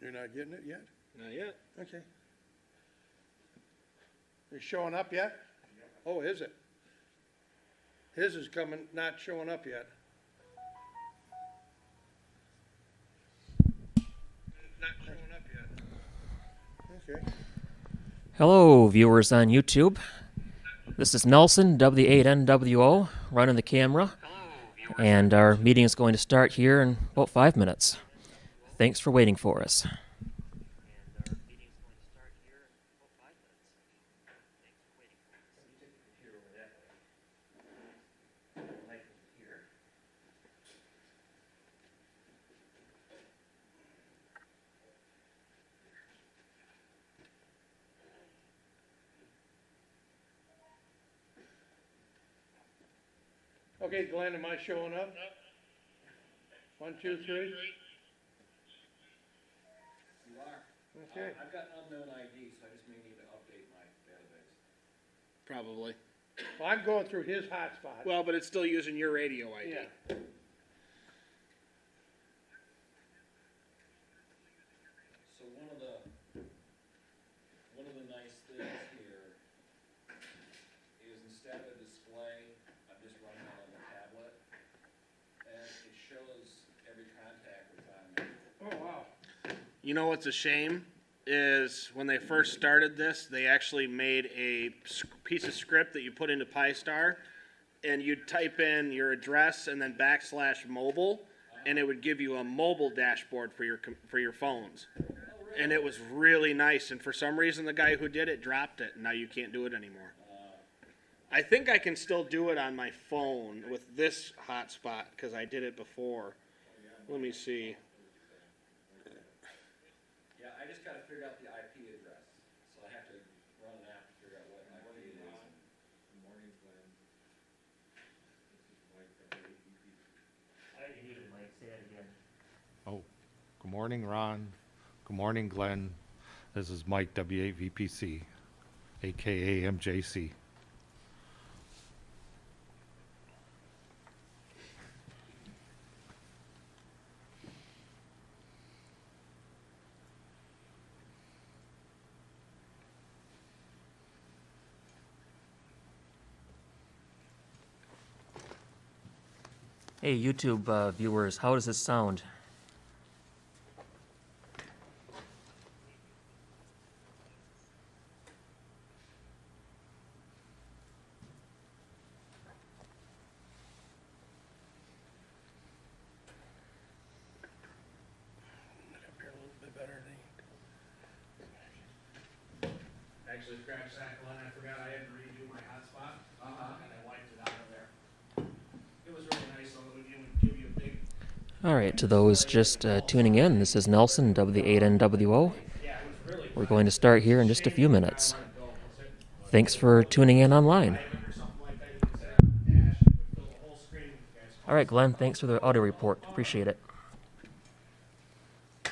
You're not getting it yet? Not yet. Okay. Is showing up yet? Oh, is it? His is coming, not showing up yet. Not showing up yet. Okay. Hello, viewers on YouTube. This is Nelson, W8NWO, running the camera, and our meeting is going to start here in about 5 minutes. Thanks for waiting for us. Okay, Glenn, am I showing up? 1, 2, 3. You are. Okay. I've got unknown ID, so I just may need to update my database. Probably. Well, I'm going through his hotspot. Well, but it's still using your radio ID. Yeah. So one of the nice things here is instead of a display, I'm just running it on the tablet, and it shows every contact that's on there. Oh, wow. You know what's a shame is when they first started this, they actually made a piece of script that you put into PyStar, and you'd type in your address and then /mobile, and it would give you a mobile dashboard for your phones. And it was really nice, and for some reason the guy who did it dropped it, and now you can't do it anymore. I think I can still do it on my phone with this hotspot, because I did it before. Let me see. Yeah, I just gotta figure out the IP address, so I have to run an app to figure out what IP it is. Good morning, Glenn. This is Mike from APP. I didn't hear it, Mike. Say that again. Oh, good morning, Ron. Good morning, Glenn. This is Mike, W8VPC, aka MJC. Hey, YouTube viewers, how does this sound? Up here a little bit better, Actually, scratch that, Glenn. I forgot I had to redo my hotspot, and I wiped it out of there. It was really nice, though. It would give you a big... All right, to those just tuning in, this is Nelson, W8NWO. Yeah, it was really... We're going to start here in just a few minutes. Thanks for tuning in online. All right, Glenn, thanks for the audio report. Appreciate it. Gosh,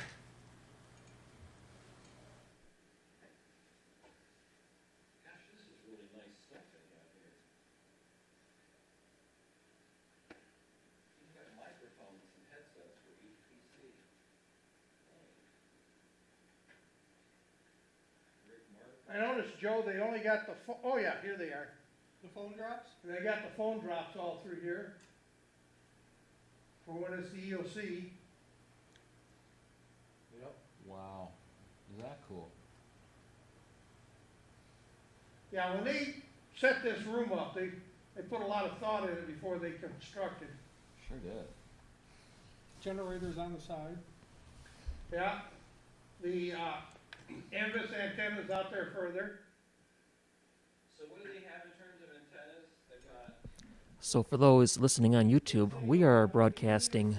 this is really nice stuff they have here. You've got microphones and headsets for each PC. Rick Mark. I noticed, Joe, they only got the oh yeah, here they are. The phone drops? They got the phone drops all through here. For when it's the EOC. Yep. Wow, is that cool? Yeah, when they set this room up, they put a lot of thought in it before they constructed. Sure did. Generators on the side. Yeah, the Envis antennas out there further. So what do they have in terms of antennas? They've got... So for those listening on YouTube, we are broadcasting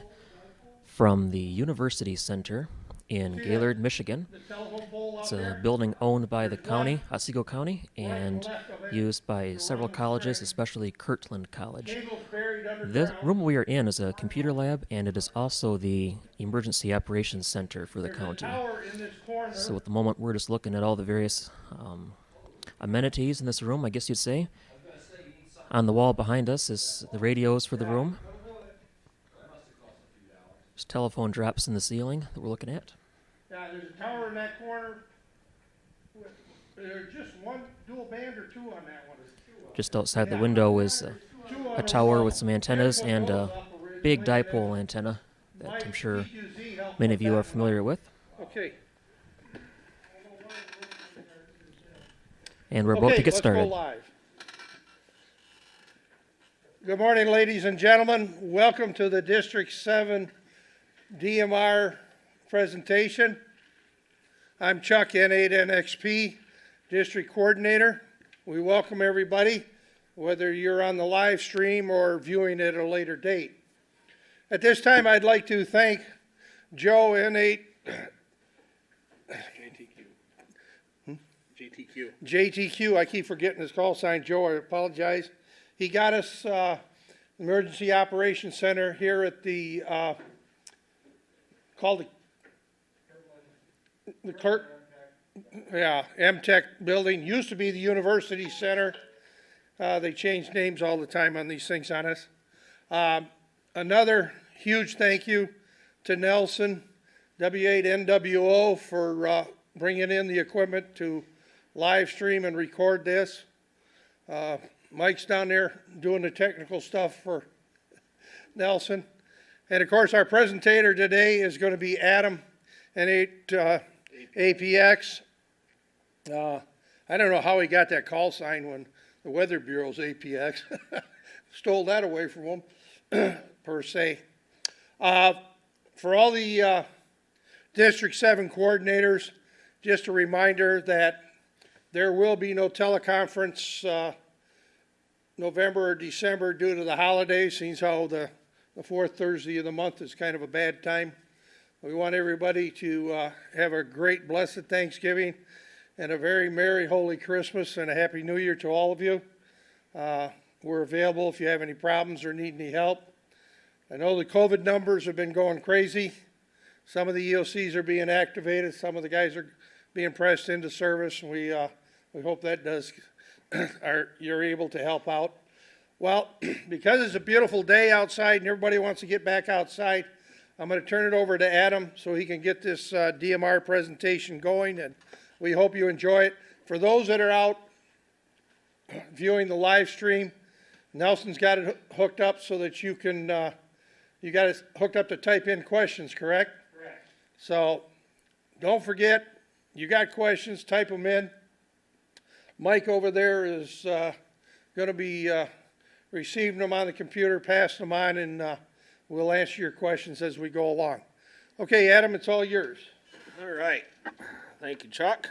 from the University Center in Gaylord, Michigan. The telephone pole out It's a there. building owned by the county, Otsego County, and used by several colleges, especially Kirtland College. Cable's buried The underground. room we are in is a computer lab, and it is also the Emergency Operations Center for the There's a county. tower in this corner. So at the moment, we're just looking at all the various amenities in this room, I guess you'd say. On the wall behind us is the radios for the room. There's telephone drops in the ceiling that we're looking at. Yeah, there's a tower in that corner. There's just one dual band or two on that one. Just outside the window is Two on a the tower wall. with some antennas They put and those a up originally, big and then dipole antenna that I'm Mike sure P2Z helped many put of you that are one familiar up. with. Okay. And we're about to get Let's go started. live. Good morning, ladies and gentlemen. Welcome to the District 7 DMR presentation. I'm Chuck, N8NXP, District Coordinator. We welcome everybody, whether you're on the live stream or viewing it at a later date. At this time, I'd like to thank Joe, N8, JTQ, I keep forgetting his call sign, Joe, I apologize. He got us Emergency Operations Center here at the, called the clerk, yeah, MTech building, used to be the University Center. They change names all the time on these things on us. Another huge thank you to Nelson, W8NWO, for bringing in the equipment to live stream and record this. Mike's down there doing the technical stuff for Nelson. And of course, our presentator today is going to be Adam, N8 APX. I don't know how he got that call sign when the Weather Bureau's APX. Stole that away from him, per se. For all the District 7 coordinators, just a reminder that there will be no teleconference November or December due to the holidays. Seems how the fourth Thursday of the month is kind of a bad time. We want everybody to have a great, blessed Thanksgiving and a very Merry Holy Christmas and a Happy New Year to all of you. We're available if you have any problems or need any help. I know the COVID numbers have been going crazy. Some of the EOCs are being activated. Some of the guys are being pressed into service. And we hope that does, you're able to help out. Well, because it's a beautiful day outside and everybody wants to get back outside, I'm going to turn it over to Adam so he can get this DMR presentation going, and we hope you enjoy it. For those that are out viewing the live stream, Nelson's got it hooked up so that you can, you got it hooked up to type in questions, correct? Correct. So don't forget, you got questions, type them in. Mike over there is going to be receiving them on the computer, passing them on, and we'll answer your questions as we go along. Okay, Adam, it's all yours. All right. Thank you, Chuck.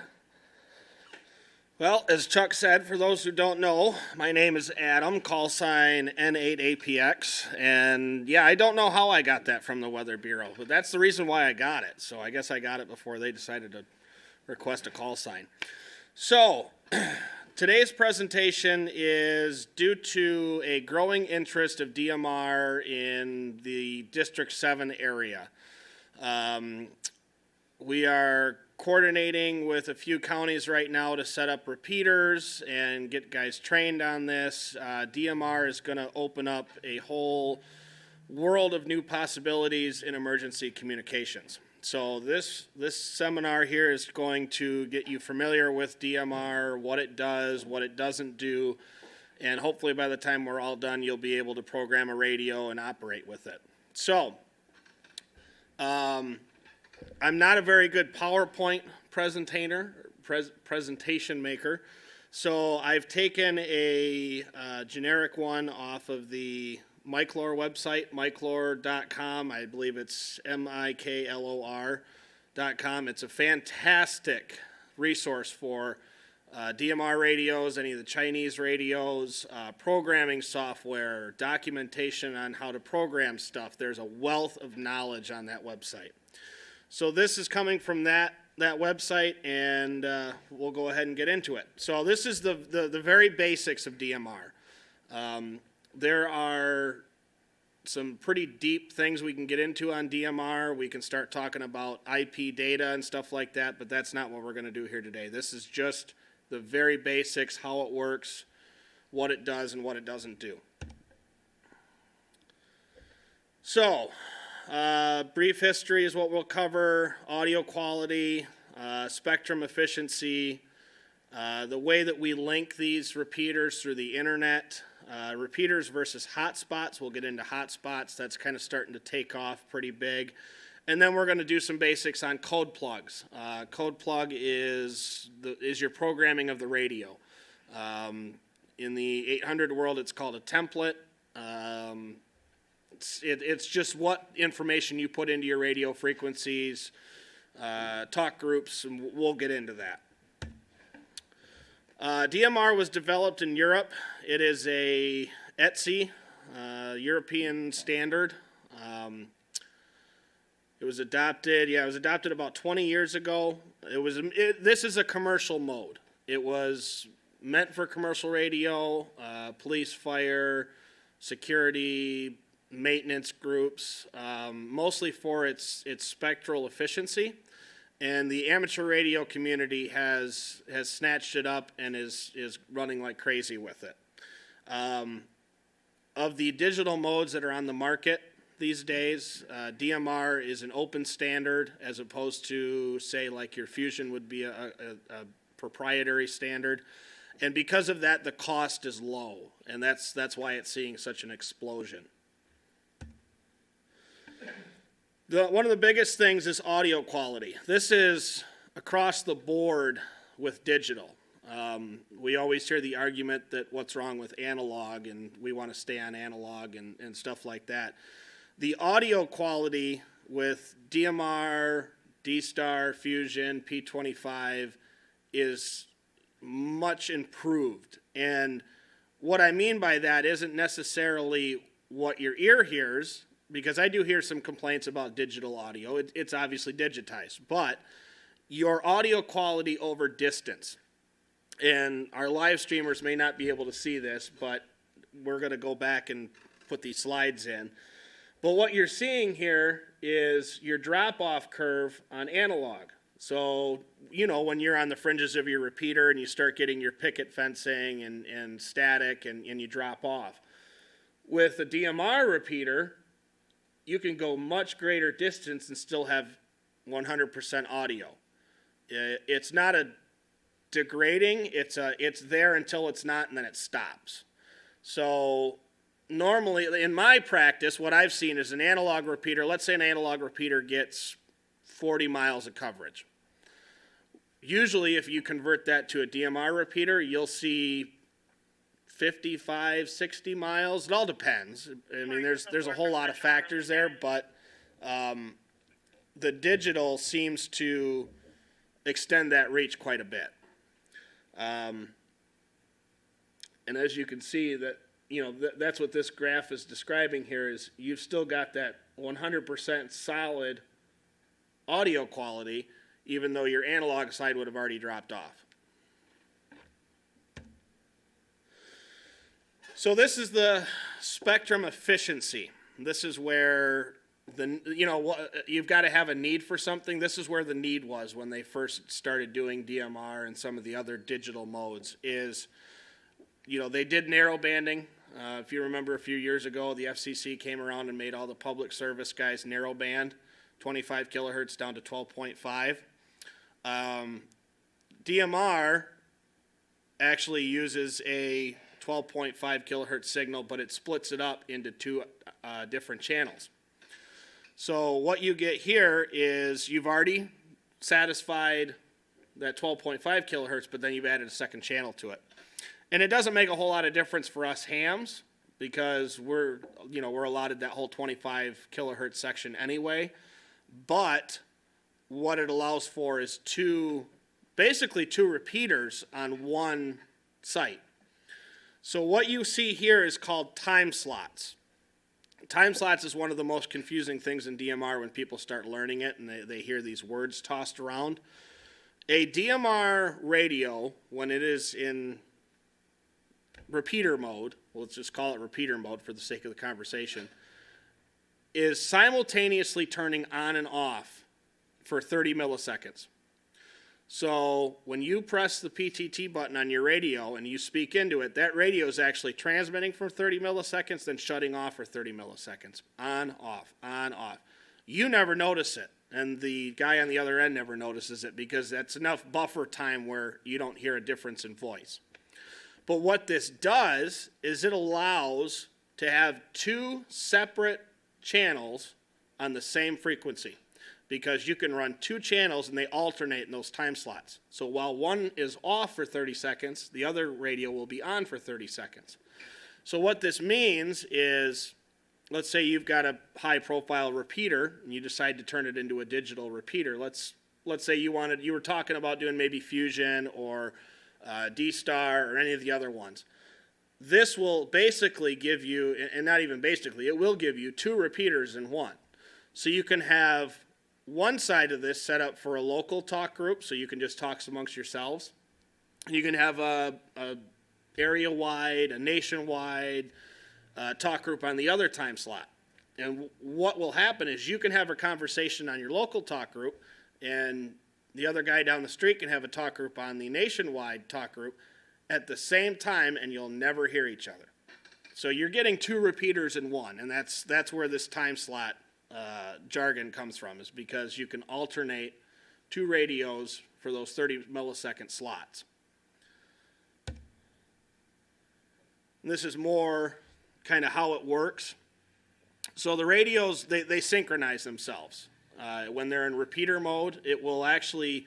Well, as Chuck said, for those who don't know, my name is Adam, call sign N8APX, and yeah, I don't know how I got that from the Weather Bureau, but that's the reason why I got it. So I guess I got it before they decided to request a call sign. So today's presentation is due to a growing interest of DMR in the District 7 area. We are coordinating with a few counties right now to set up repeaters and get guys trained on this. DMR is going to open up a whole world of new possibilities in emergency communications. So this seminar here is going to get you familiar with DMR, what it does, what it doesn't do, and hopefully by the time we're all done, you'll be able to program a radio and operate with it. So, I'm not a very good PowerPoint presentation maker, so I've taken a generic one off of the Miklor website, miklor.com. I believe it's miklor.com. It's a fantastic resource for DMR radios, any of the Chinese radios, programming software, documentation on how to program stuff. There's a wealth of knowledge on that website. So this is coming from that website, and we'll go ahead and get into it. So this is the very basics of DMR. There are some pretty deep things we can get into on DMR. We can start talking about IP data and stuff like that, but that's not what we're going to do here today. This is just the very basics, how it works, what it does, and what it doesn't do. So, brief history is what we'll cover, audio quality, spectrum efficiency, the way that we link these repeaters through the internet, repeaters versus hotspots. We'll get into hotspots. That's kind of starting to take off pretty big. And then we're going to do some basics on code plugs. Code plug is your programming of the radio. In the 800 world, it's called a template. It's just what information you put into your radio frequencies, talk groups, and we'll get into that. DMR was developed in Europe. It is a ETSI, European standard. It was adopted about 20 years ago. This is a commercial mode. It was meant for commercial radio, police, fire, security, maintenance groups, mostly for its spectral efficiency. And the amateur radio community has snatched it up and is running like crazy with it. Of the digital modes that are on the market these days, DMR is an open standard as opposed to, say, like your Fusion would be a proprietary standard. And because of that, the cost is low, and that's why it's seeing such an explosion. One of the biggest things is audio quality. This is across the board with digital. We always hear the argument that what's wrong with analog, and we want to stay on analog and stuff like that. The audio quality with DMR, D-Star, Fusion, P25 is much improved. And what I mean by that isn't necessarily what your ear hears, because I do hear some complaints about digital audio. It's obviously digitized, but your audio quality over distance. And our live streamers may not be able to see this, but we're going to go back and put these slides in. But what you're seeing here is your drop-off curve on analog. So, you know, when you're on the fringes of your repeater and you start getting your picket fencing and static and you drop off. With a DMR repeater, you can go much greater distance and still have 100% audio. It's not a degrading, it's there until it's not, and then it stops. So normally, in my practice, what I've seen is an analog repeater, let's say an analog repeater gets 40 miles of coverage. Usually, if you convert that to a DMR repeater, you'll see 55, 60 miles. It all depends. I mean, there's a whole lot of factors there, but the digital seems to extend that reach quite a bit. And as you can see, that that's what this graph is describing here is you've still got that 100% solid audio quality, even though your analog side would have already dropped off. So this is the spectrum efficiency. This is where you've got to have a need for something. This is where the need was when they first started doing DMR and some of the other digital modes is, they did narrow banding. If you remember a few years ago, the FCC came around and made all the public service guys narrow band, 25 kilohertz down to 12.5. DMR actually uses a 12.5 kilohertz signal, but it splits it up into two different channels. So what you get here is you've already satisfied that 12.5 kilohertz, but then you've added a second channel to it. And it doesn't make a whole lot of difference for us hams because we're allotted that whole 25 kilohertz section anyway. But what it allows for is basically two repeaters on one site. So what you see here is called time slots. Time slots is one of the most confusing things in DMR when people start learning it and they hear these words tossed around. A DMR radio, when it is in repeater mode, let's just call it repeater mode for the sake of the conversation, is simultaneously turning on and off for 30 milliseconds. So when you press the PTT button on your radio and you speak into it, that radio is actually transmitting for 30 milliseconds, then shutting off for 30 milliseconds. On, off, on, off. You never notice it, and the guy on the other end never notices it because that's enough buffer time where you don't hear a difference in voice. But what this does is it allows to have two separate channels on the same frequency, because you can run two channels and they alternate in those time slots. So while one is off for 30 seconds, the other radio will be on for 30 seconds. So what this means is, let's say you've got a high profile repeater and you decide to turn it into a digital repeater. Let's say you were talking about doing maybe Fusion or D-Star or any of the other ones. This will basically give you, and not even basically, it will give you two repeaters in one. So you can have one side of this set up for a local talk group, so you can just talk amongst yourselves. You can have a area-wide, a nationwide talk group on the other time slot. And what will happen is you can have a conversation on your local talk group, and the other guy down the street can have a talk group on the nationwide talk group at the same time, and you'll never hear each other. So you're getting two repeaters in one, and that's where this time slot jargon comes from, is because you can alternate two radios for those 30 millisecond slots. And this is more kind of how it works. So the radios, they synchronize themselves. When they're in repeater mode, it will actually,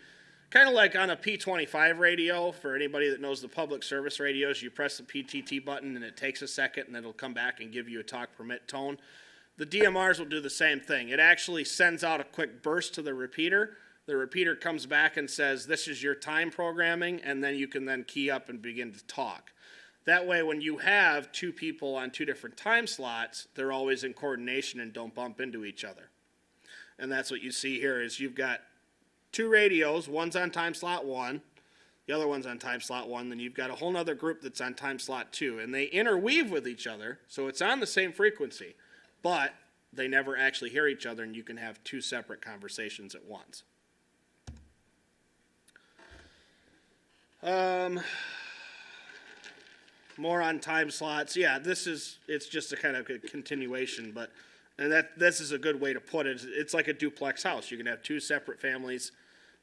kind of like on a P25 radio, for anybody that knows the public service radios, you press the PTT button and it takes a second and then it'll come back and give you a talk permit tone. The DMRs will do the same thing. It actually sends out a quick burst to the repeater. The repeater comes back and says, this is your time programming, and then you can then key up and begin to talk. That way, when you have two people on two different time slots, they're always in coordination and don't bump into each other. And that's what you see here is you've got two radios, one's on time slot 1, the other one's on time slot 1, then you've got a whole other group that's on time slot 2, and they interweave with each other, so it's on the same frequency, but they never actually hear each other, and you can have two separate conversations at once. More on time slots. Yeah, it's just a kind of a continuation, but this is a good way to put it. It's like a duplex house. You can have two separate families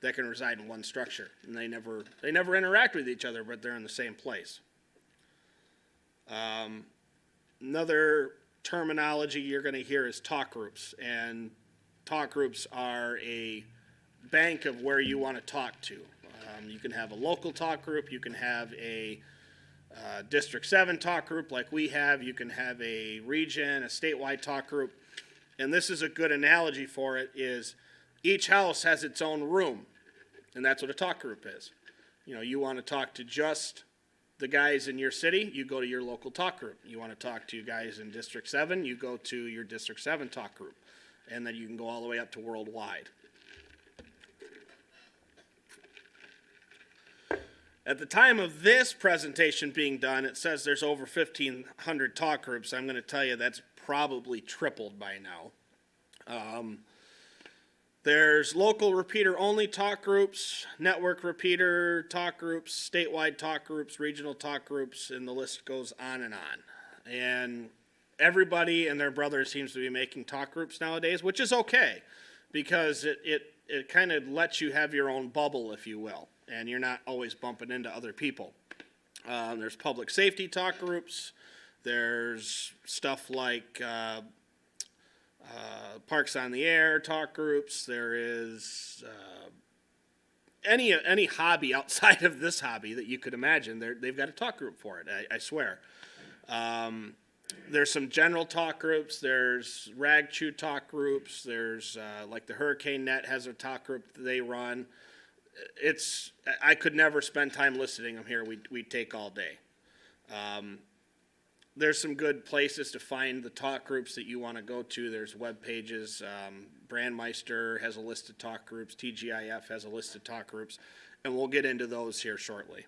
that can reside in one structure, and they never interact with each other, but they're in the same place. Another terminology you're going to hear is talk groups, and talk groups are a bank of where you want to talk to. You can have a local talk group, you can have a District 7 talk group like we have, you can have a region, a statewide talk group, and this is a good analogy for it, is each house has its own room, and that's what a talk group is. You know, you want to talk to just the guys in your city, you go to your local talk group. You want to talk to guys in District 7, you go to your District 7 talk group. And then you can go all the way up to worldwide. At the time of this presentation being done, it says there's over 1,500 talk groups. I'm going to tell you that's probably tripled by now. There's local repeater-only talk groups, network repeater talk groups, statewide talk groups, regional talk groups, and the list goes on and on. And everybody and their brother seems to be making talk groups nowadays, which is okay, because it kind of lets you have your own bubble, if you will, and you're not always bumping into other people. There's public safety talk groups. There's stuff like Parks on the Air talk groups. There is any hobby outside of this hobby that you could imagine. They've got a talk group for it, I swear. There's some general talk groups. There's rag chew talk groups. There's like the Hurricane Net has a talk group that they run. I could never spend time listing them here. We'd take all day. There's some good places to find the talk groups that you want to go to. There's web pages. Brandmeister has a list of talk groups. TGIF has a list of talk groups. And we'll get into those here shortly.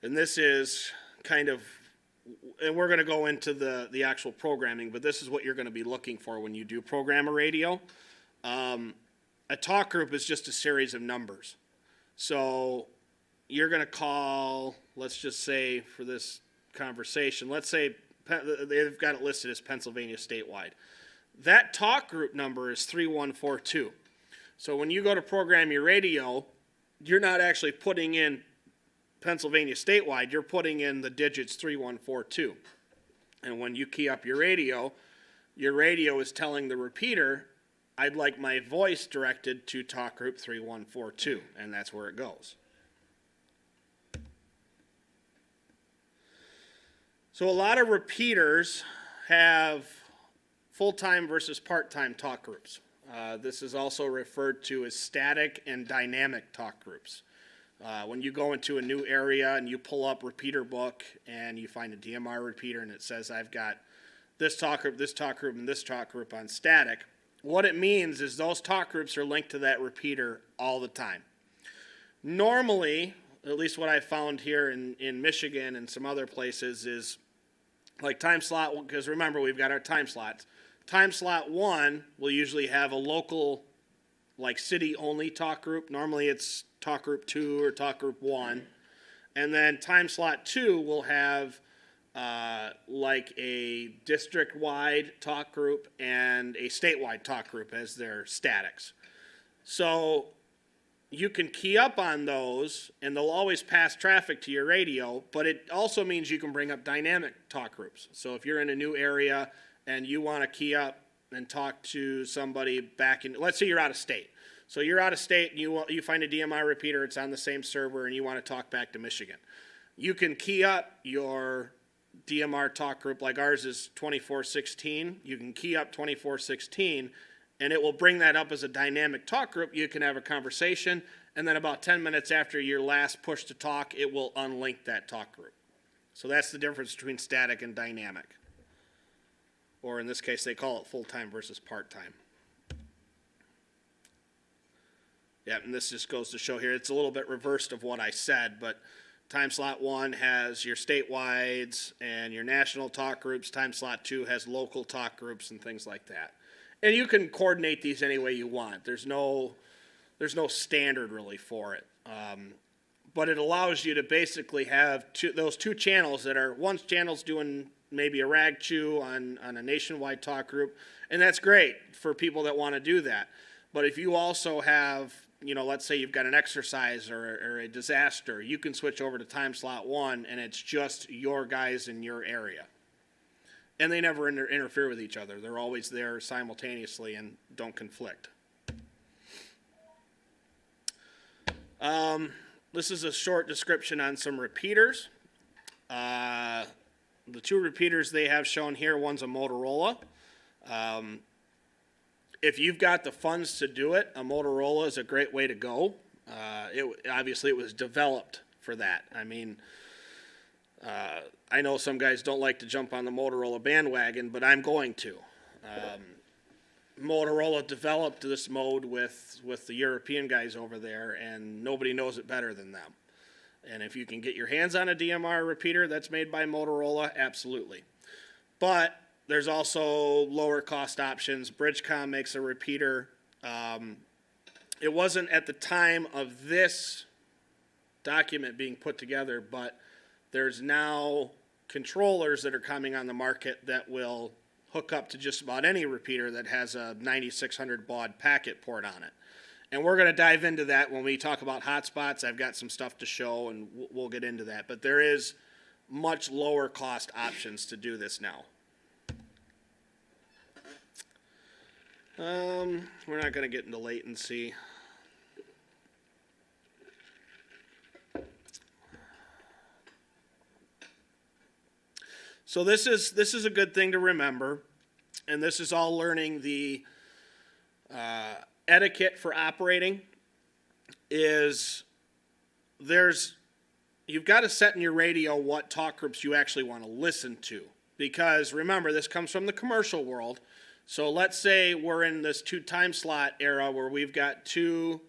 And this is kind of, and we're going to go into the actual programming, but this is what you're going to be looking for when you do program a radio. A talk group is just a series of numbers. So you're going to call, let's just say for this conversation, let's say they've got it listed as Pennsylvania statewide. That talk group number is 3142. So when you go to program your radio, you're not actually putting in Pennsylvania statewide, you're putting in the digits 3142. And when you key up your radio is telling the repeater, I'd like my voice directed to talk group 3142, and that's where it goes. So a lot of repeaters have full-time versus part-time talk groups. This is also referred to as static and dynamic talk groups. When you go into a new area and you pull up repeater book and you find a DMR repeater and it says I've got this talk group, and this talk group on static, what it means is those talk groups are linked to that repeater all the time. Normally, at least what I found here in Michigan and some other places is like time slot, because remember we've got our time slots. Time slot 1 will usually have a local, like city-only talk group. Normally it's talk group 2 or talk group 1. And then time slot 2 will have like a district-wide talk group and a statewide talk group as their statics. So you can key up on those, and they'll always pass traffic to your radio, but it also means you can bring up dynamic talk groups. So if you're in a new area and you want to key up and talk to somebody back in, let's say you're out of state. So you're out of state and you find a DMI repeater, it's on the same server, and you want to talk back to Michigan. You can key up your DMR talk group, like ours is 2416. You can key up 2416, and it will bring that up as a dynamic talk group. You can have a conversation, and then about 10 minutes after your last push to talk, it will unlink that talk group. So that's the difference between static and dynamic. Or in this case, they call it full-time versus part-time. Yeah, and this just goes to show here, it's a little bit reversed of what I said, but time slot 1 has your statewides and your national talk groups. Time slot 2 has local talk groups and things like that. And you can coordinate these any way you want. There's no standard really for it. But it allows you to basically have those two channels that are, one channel's doing maybe a rag chew on a nationwide talk group, and that's great for people that want to do that. But if you also have, let's say you've got an exercise or a disaster, you can switch over to time slot 1, and it's just your guys in your area. And they never interfere with each other. They're always there simultaneously and don't conflict. This is a short description on some repeaters. The two repeaters they have shown here, one's a Motorola. If you've got the funds to do it, a Motorola is a great way to go. Obviously, it was developed for that. I mean, I know some guys don't like to jump on the Motorola bandwagon, but I'm going to. Motorola developed this mode with the European guys over there, and nobody knows it better than them. And if you can get your hands on a DMR repeater that's made by Motorola, absolutely. But there's also lower cost options. Bridgecom makes a repeater. It wasn't at the time of this document being put together, but there's now controllers that are coming on the market that will hook up to just about any repeater that has a 9600 baud packet port on it. And we're going to dive into that when we talk about hotspots. I've got some stuff to show, and we'll get into that. But there is much lower cost options to do this now. We're not going to get into latency. So this is a good thing to remember, and this is all learning the etiquette for operating. You've got to set in your radio what talk groups you actually want to listen to, because remember, this comes from the commercial world. So let's say we're in this 2 time slot era where we've got 2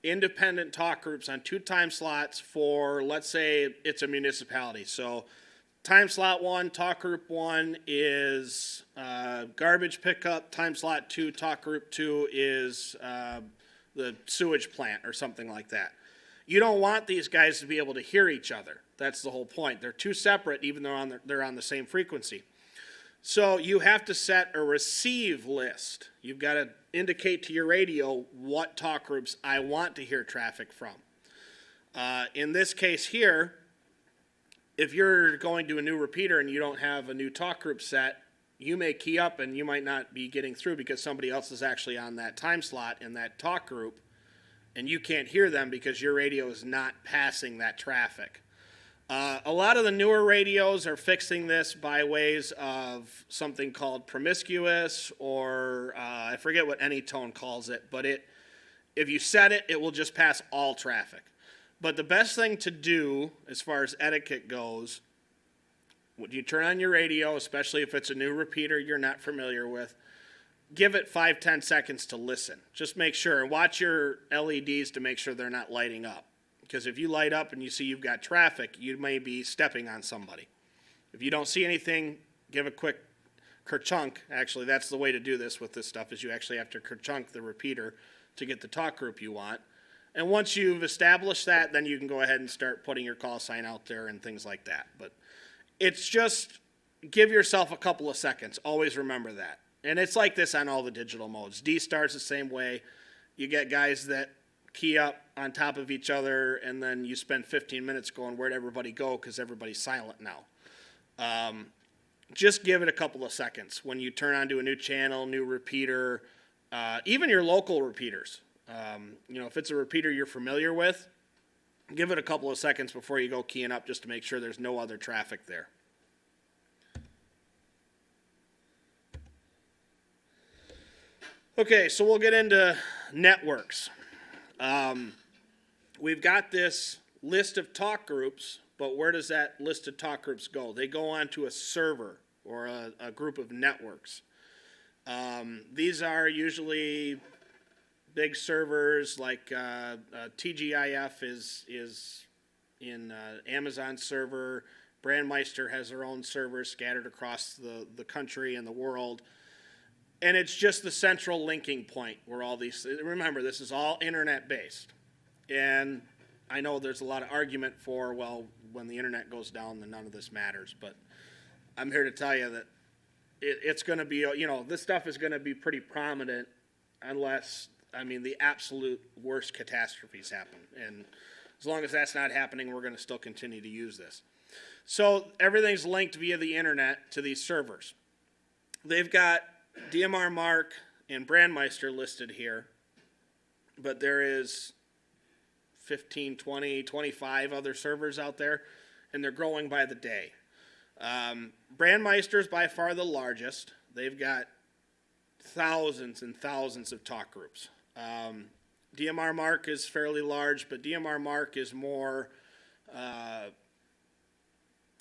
independent talk groups on 2 time slots for, let's say it's a municipality. So time slot 1, talk group 1 is garbage pickup. Time slot 2, talk group 2 is the sewage plant or something like that. You don't want these guys to be able to hear each other. That's the whole point. They're two separate, even though they're on the same frequency. So you have to set a receive list. You've got to indicate to your radio what talk groups I want to hear traffic from. In this case here, if you're going to a new repeater and you don't have a new talk group set, you may key up and you might not be getting through because somebody else is actually on that time slot in that talk group, and you can't hear them because your radio is not passing that traffic. A lot of the newer radios are fixing this by ways of something called promiscuous, or I forget what Anytone calls it, but if you set it, it will just pass all traffic. But the best thing to do as far as etiquette goes, when you turn on your radio, especially if it's a new repeater you're not familiar with, give it 5-10 seconds to listen. Just make sure, and watch your LEDs to make sure they're not lighting up. Because if you light up and you see you've got traffic, you may be stepping on somebody. If you don't see anything, give a quick kerchunk. Actually, that's the way to do this with this stuff, is you actually have to kerchunk the repeater to get the talk group you want. And once you've established that, then you can go ahead and start putting your call sign out there and things like that. But it's just, give yourself a couple of seconds. Always remember that. And it's like this on all the digital modes. D-Star's the same way. You get guys that key up on top of each other, and then you spend 15 minutes going, where'd everybody go, because everybody's silent now. Just give it a couple of seconds. When you turn on to a new channel, new repeater, even your local repeaters. If it's a repeater you're familiar with, give it a couple of seconds before you go keying up, just to make sure there's no other traffic there. Okay, so we'll get into networks. We've got this list of talk groups, but where does that list of talk groups go? They go onto a server or a group of networks. These are usually big servers, like TGIF is in Amazon server. Brandmeister has their own servers scattered across the country and the world. And it's just the central linking point where all these, remember, this is all internet based. And I know there's a lot of argument for, well, when the internet goes down, then none of this matters. But I'm here to tell you that it's going to be, this stuff is going to be pretty prominent unless, the absolute worst catastrophes happen. And as long as that's not happening, we're going to still continue to use this. So everything's linked via the internet to these servers. They've got DMR Mark and Brandmeister listed here, but there is 15, 20, 25 other servers out there, and they're growing by the day. Brandmeister is by far the largest. They've got thousands and thousands of talk groups. DMR Mark is fairly large, but DMR Mark is more,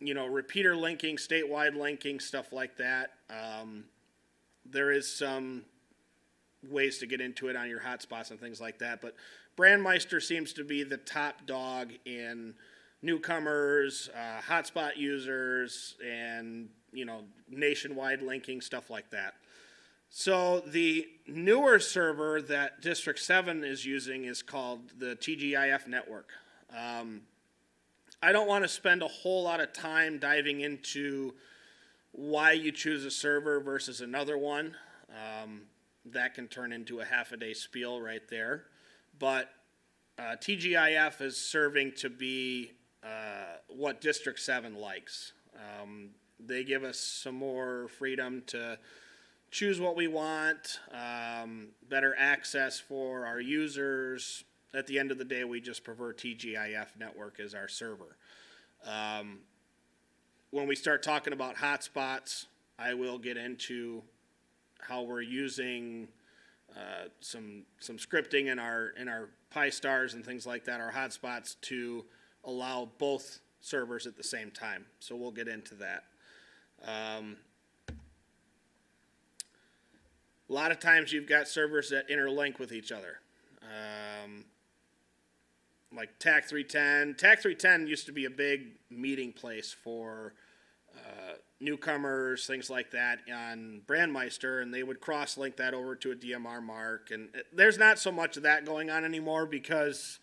repeater linking, statewide linking, stuff like that. There is some ways to get into it on your hotspots and things like that, but Brandmeister seems to be the top dog in newcomers, hotspot users, and nationwide linking, stuff like that. So the newer server that District 7 is using is called the TGIF network. I don't want to spend a whole lot of time diving into why you choose a server versus another one. That can turn into a half-a-day spiel right there. But TGIF is serving to be what District 7 likes. They give us some more freedom to choose what we want, better access for our users. At the end of the day, we just prefer TGIF network as our server. When we start talking about hotspots, I will get into how we're using some scripting in our Pi stars and things like that, our hotspots, to allow both servers at the same time. So we'll get into that. A lot of times you've got servers that interlink with each other. Like TAC 310. TAC 310 used to be a big meeting place for newcomers, things like that on Brandmeister, and they would cross-link that over to a DMR mark. And there's not so much of that going on anymore because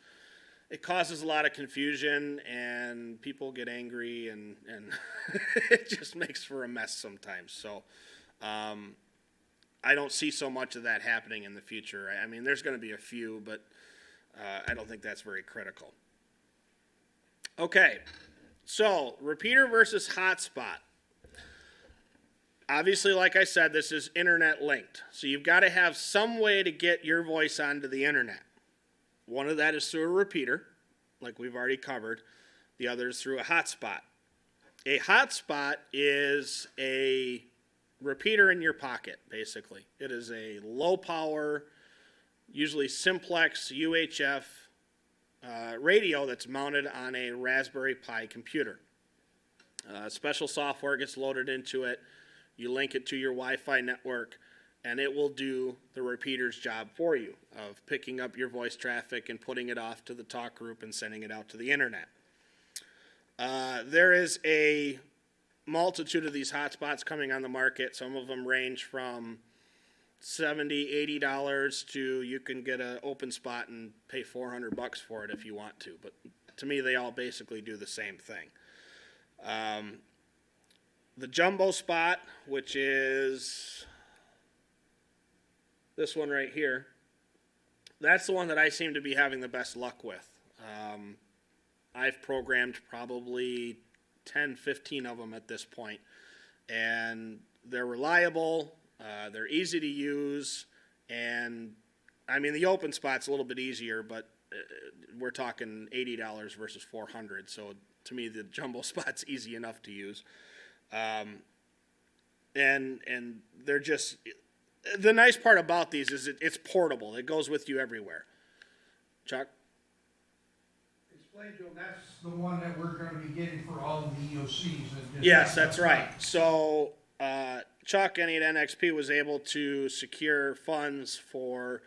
it causes a lot of confusion and people get angry and it just makes for a mess sometimes. So I don't see so much of that happening in the future. I mean, there's going to be a few, but I don't think that's very critical. Okay, so repeater versus hotspot. Obviously, like I said, this is internet linked. So you've got to have some way to get your voice onto the internet. One of that is through a repeater, like we've already covered. The other is through a hotspot. A hotspot is a repeater in your pocket, basically. It is a low power, usually simplex UHF radio that's mounted on a Raspberry Pi computer. Special software gets loaded into it. You link it to your Wi-Fi network, and it will do the repeater's job for you of picking up your voice traffic and putting it off to the talk group and sending it out to the internet. There is a multitude of these hotspots coming on the market. Some of them range from $70, $80 to you can get an open spot and pay $400 for it if you want to. But to me, they all basically do the same thing. The jumbo spot, which is this one right here, that's the one that I seem to be having the best luck with. I've programmed probably 10, 15 of them at this point, and they're reliable, they're easy to use, and I mean the open spot's a little bit easier, but we're talking $80 versus $400, so to me the jumbo spot's easy enough to use. And they're just, the nice part about these is it's portable. It goes with you everywhere. Chuck? Explain to them, that's the one that we're gonna be getting for all of the EOCs. Yes, that's right. So, Chuck and NXP was able to secure funds for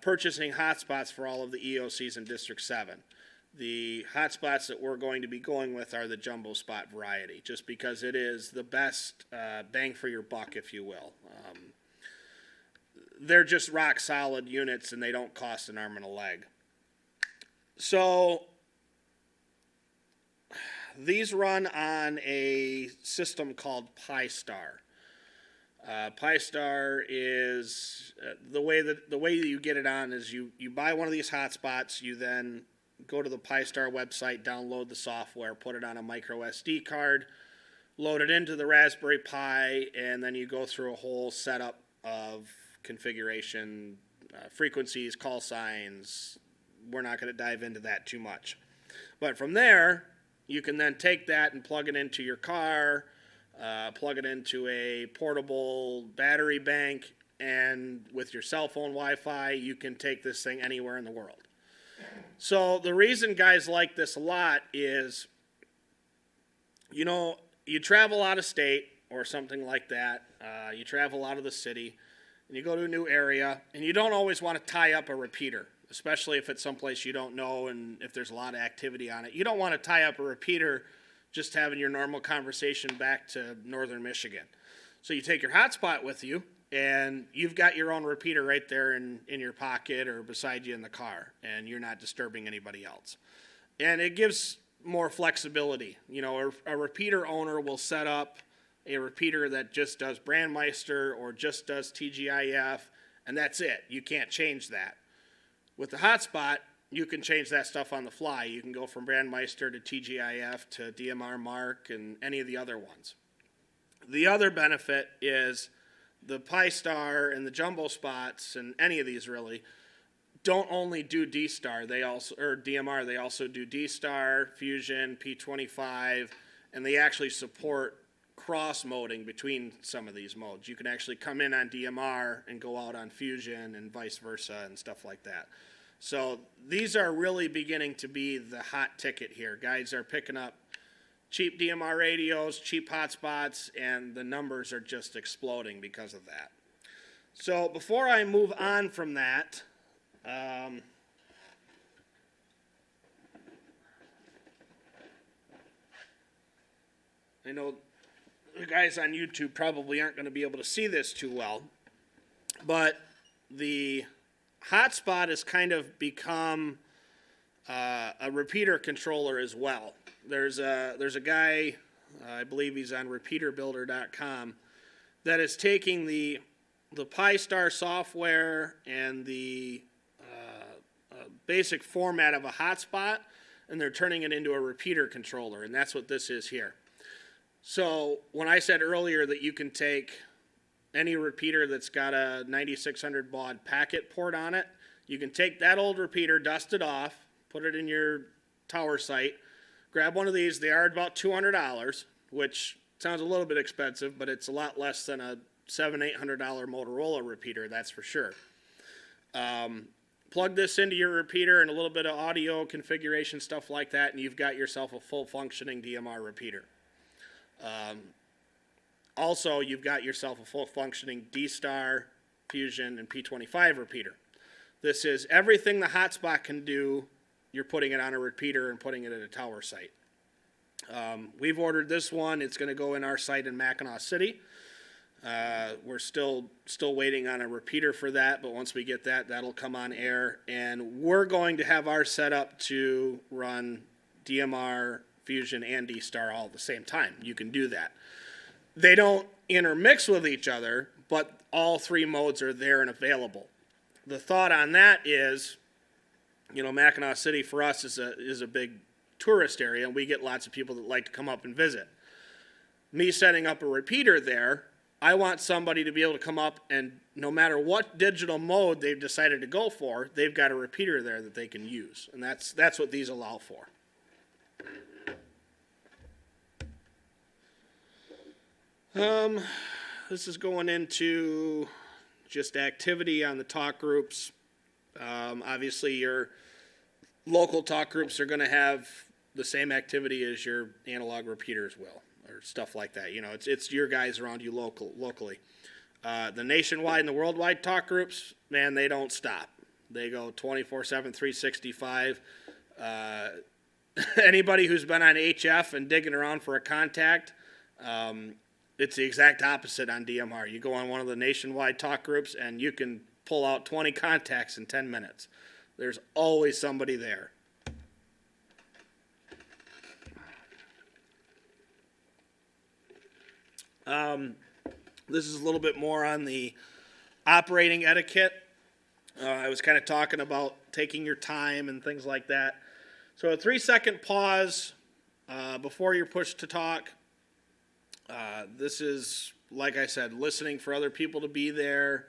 purchasing hotspots for all of the EOCs in District 7. The hotspots that we're going to be going with are the jumbo spot variety, just because it is the best bang for your buck, if you will. They're just rock solid units and they don't cost an arm and a leg. So these run on a system called Pi-Star. Pi-Star is the way that you get it on is you buy one of these hotspots, you then go to the Pi-Star website, download the software, put it on a micro SD card, load it into the Raspberry Pi, and then you go through a whole setup of configuration, frequencies, call signs. We're not going to dive into that too much. But from there, you can then take that and plug it into your car, plug it into a portable battery bank, and with your cell phone Wi-Fi, you can take this thing anywhere in the world. So the reason guys like this a lot is, you know, you travel out of state or something like that, you travel out of the city, and you go to a new area, and you don't always want to tie up a repeater, especially if it's someplace you don't know and if there's a lot of activity on it. You don't want to tie up a repeater just having your normal conversation back to northern Michigan. So you take your hotspot with you, and you've got your own repeater right there in your pocket or beside you in the car, and you're not disturbing anybody else. And it gives more flexibility. You know, a repeater owner will set up a repeater that just does Brandmeister or just does TGIF, and that's it. You can't change that. With the hotspot, you can change that stuff on the fly. You can go from Brandmeister to TGIF to DMR Mark and any of the other ones. The other benefit is the Pi-Star and the jumbo spots and any of these really don't only do D-Star, they also, or DMR, they also do D-Star, Fusion, P25, and they actually support cross-moding between some of these modes. You can actually come in on DMR and go out on Fusion and vice versa and stuff like that. So these are really beginning to be the hot ticket here. Guys are picking up cheap DMR radios, cheap hotspots, and the numbers are just exploding because of that. So before I move on from that, I know the guys on YouTube probably aren't going to be able to see this too well, but the hotspot has kind of become a repeater controller as well. There's a guy, I believe he's on repeaterbuilder.com, that is taking the Pi-Star software and the basic format of a hotspot, and they're turning it into a repeater controller, and that's what this is here. So when I said earlier that you can take any repeater that's got a 9600 baud packet port on it, you can take that old repeater, dust it off, put it in your tower site, grab one of these. They are about $200, which sounds a little bit expensive, but it's a lot less than a $700-800 Motorola repeater, that's for sure. Plug this into your repeater and a little bit of audio configuration, stuff like that, and you've got yourself a full functioning DMR repeater. Also, you've got yourself a full functioning D-Star, Fusion, and P25 repeater. This is everything the hotspot can do. You're putting it on a repeater and putting it at a tower site. We've ordered this one. It's going to go in our site in Mackinac City. We're still waiting on a repeater for that, but once we get that, that'll come on air. And we're going to have ours set up to run DMR, Fusion, and D-Star all at the same time. You can do that. They don't intermix with each other, but all three modes are there and available. The thought on that is, you know, Mackinac City for us is a big tourist area, and we get lots of people that like to come up and visit. Me setting up a repeater there, I want somebody to be able to come up and no matter what digital mode they've decided to go for, they've got a repeater there that they can use, and that's what these allow for. This is going into just activity on the talk groups. Obviously, your local talk groups are going to have the same activity as your analog repeaters will, or stuff like that. You know, it's your guys around you locally. The nationwide and the worldwide talk groups, man, they don't stop. They go 24/7, 365. Anybody who's been on HF and digging around for a contact, it's the exact opposite on DMR. You go on one of the nationwide talk groups and you can pull out 20 contacts in 10 minutes. There's always somebody there. This is a little bit more on the operating etiquette. I was kind of talking about taking your time and things like that. So a 3-second pause before you're pushed to talk. This is, like I said, listening for other people to be there.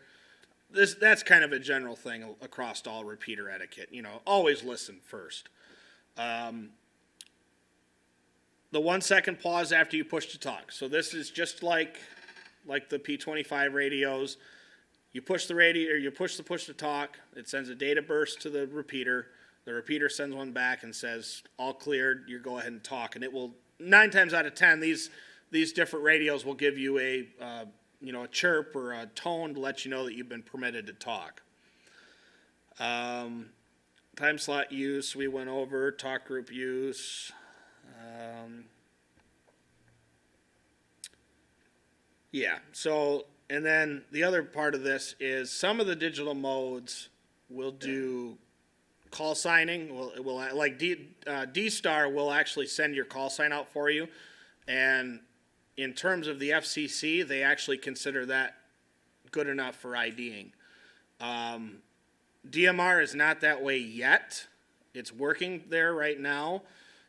That's kind of a general thing across all repeater etiquette. You know, always listen first. The 1-second pause after you push to talk. So this is just like the P25 radios. You push the radio, or you push the push to talk. It sends a data burst to the repeater. The repeater sends one back and says, all cleared, you go ahead and talk. And it will, 9 times out of 10, these different radios will give you a chirp or a tone to let you know that you've been permitted to talk. Time slot use, we went over. Talk group use. So, and then the other part of this is some of the digital modes will do call signing. Like D-Star will actually send your call sign out for you. And in terms of the FCC, they actually consider that good enough for IDing. DMR is not that way yet. It's working there right now.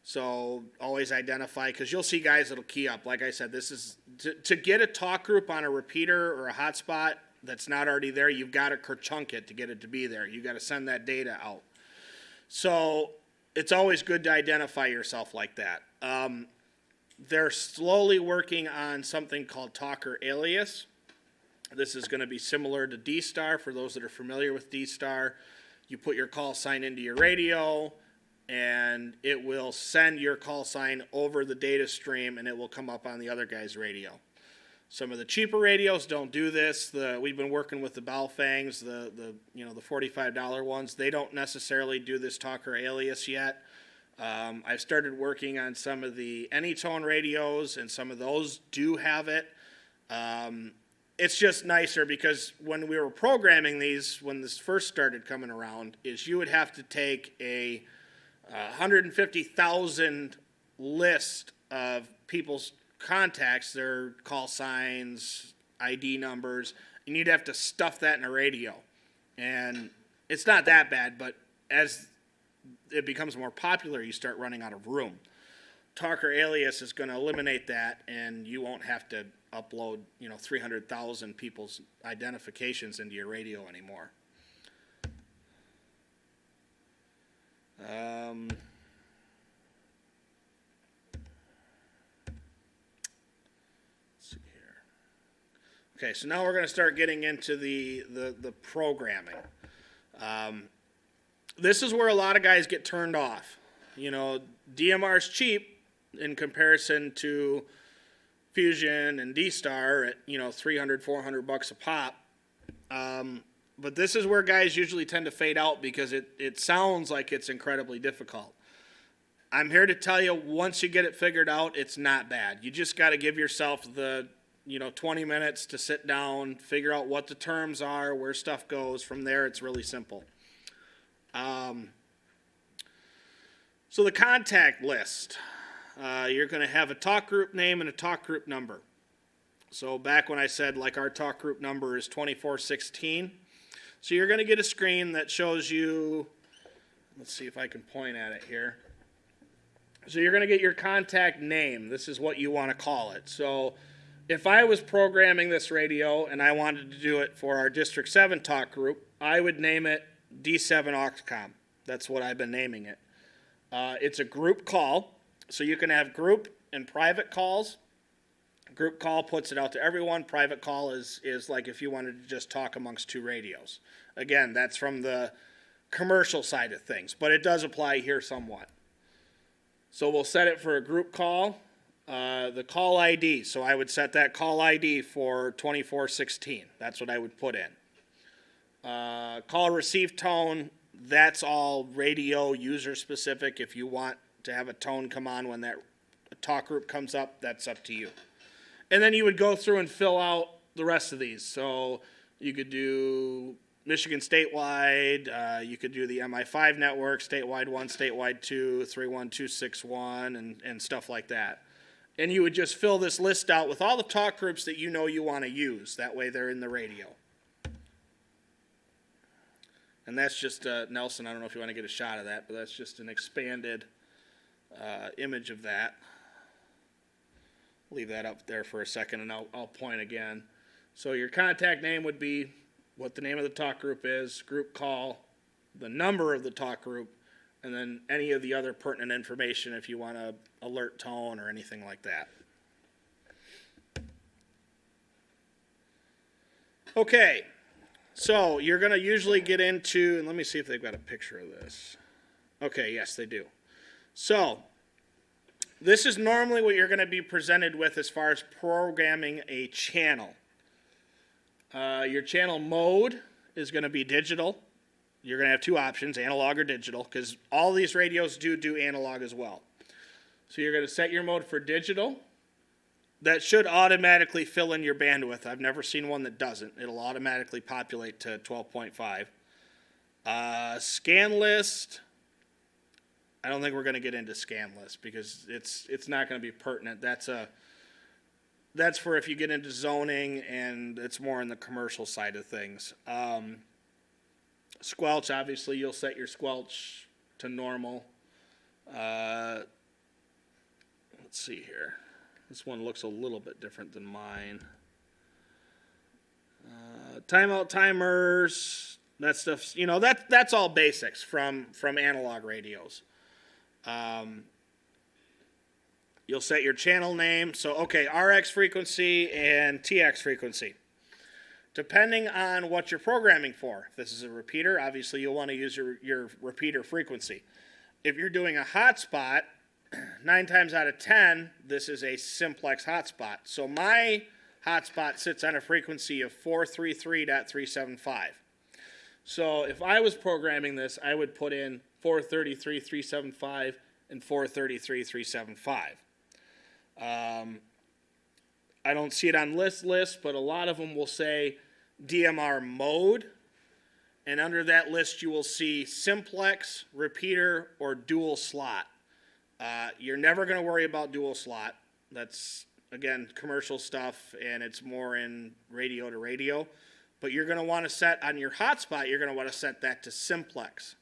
So always identify, because you'll see guys that'll key up. Like I said, this is to get a talk group on a repeater or a hotspot that's not already there, you've got to chunk it to get it to be there. You've got to send that data out. So it's always good to identify yourself like that. They're slowly working on something called talker alias. This is going to be similar to D-Star. For those that are familiar with D-Star, you put your call sign into your radio, and it will send your call sign over the data stream, and it will come up on the other guy's radio. Some of the cheaper radios don't do this. We've been working with the Balfangs, the $45 ones. They don't necessarily do this talker alias yet. I've started working on some of the Anytone radios, and some of those do have it. It's just nicer because when we were programming these, when this first started coming around, is you would have to take a 150,000 list of people's contacts, their call signs, ID numbers, and you'd have to stuff that in a radio. And it's not that bad, but as it becomes more popular, you start running out of room. Talker Alias is going to eliminate that, and you won't have to upload, 300,000 people's identifications into your radio anymore. Let's see here. Okay, so now we're going to start getting into the programming. This is where a lot of guys get turned off. DMR's cheap in comparison to Fusion and D-Star at, $300, $400 a pop. But this is where guys usually tend to fade out because it sounds like it's incredibly difficult. I'm here to tell you, once you get it figured out, it's not bad. You just got to give yourself the, 20 minutes to sit down, figure out what the terms are, where stuff goes. From there, it's really simple. So the contact list, you're going to have a talk group name and a talk group number. So back when I said like our talk group number is 2416, so you're going to get a screen that shows you, let's see if I can point at it here. So you're going to get your contact name. This is what you want to call it. So if I was programming this radio and I wanted to do it for our District 7 talk group, I would name it D7 Auxcom. That's what I've been naming it. It's a group call, so you can have group and private calls. Group call puts it out to everyone. Private call is like if you wanted to just talk amongst two radios. Again, that's from the commercial side of things, but it does apply here somewhat. So we'll set it for a group call. The call ID, so I would set that call ID for 2416. That's what I would put in. Call receive tone, that's all radio user specific. If you want to have a tone come on when that talk group comes up, that's up to you. And then you would go through and fill out the rest of these. So you could do Michigan statewide, you could do the MI5 network, statewide 1, statewide 2, 31261, and stuff like that. And you would just fill this list out with all the talk groups that you know you want to use. That way they're in the radio. And that's just, Nelson, I don't know if you want to get a shot of that, but that's just an expanded image of that. Leave that up there for a second, and I'll point again. So your contact name would be what the name of the talk group is, group call, the number of the talk group, and then any of the other pertinent information if you want to alert tone or anything like that. Okay. So you're going to usually get into, and let me see if they've got a picture of this. Okay, yes, they do. So this is normally what you're going to be presented with as far as programming a channel. Your channel mode is going to be digital. You're going to have two options, analog or digital, because all these radios do analog as well. So you're going to set your mode for digital. That should automatically fill in your bandwidth. I've never seen one that doesn't. It'll automatically populate to 12.5. Scan list. I don't think we're going to get into scan list because it's not going to be pertinent. That's for if you get into zoning and it's more in the commercial side of things. Squelch, obviously, you'll set your squelch to normal. Let's see here. This one looks a little bit different than mine. Timeout timers, that stuff, that's all basics from analog radios. You'll set your channel name. So, okay, RX frequency and TX frequency. Depending on what you're programming for. If this is a repeater, obviously you'll want to use your repeater frequency. If you're doing a hotspot, 9 times out of 10, this is a simplex hotspot. So my hotspot sits on a frequency of 433.375. So if I was programming this, I would put in 433.375 and 433.375. I don't see it on list, but a lot of them will say DMR mode. And under that list, you will see simplex, repeater, or dual slot. You're never going to worry about dual slot. That's, again, commercial stuff, and it's more in radio to radio. But you're going to want to set on your hotspot, you're going to want to set that to simplex.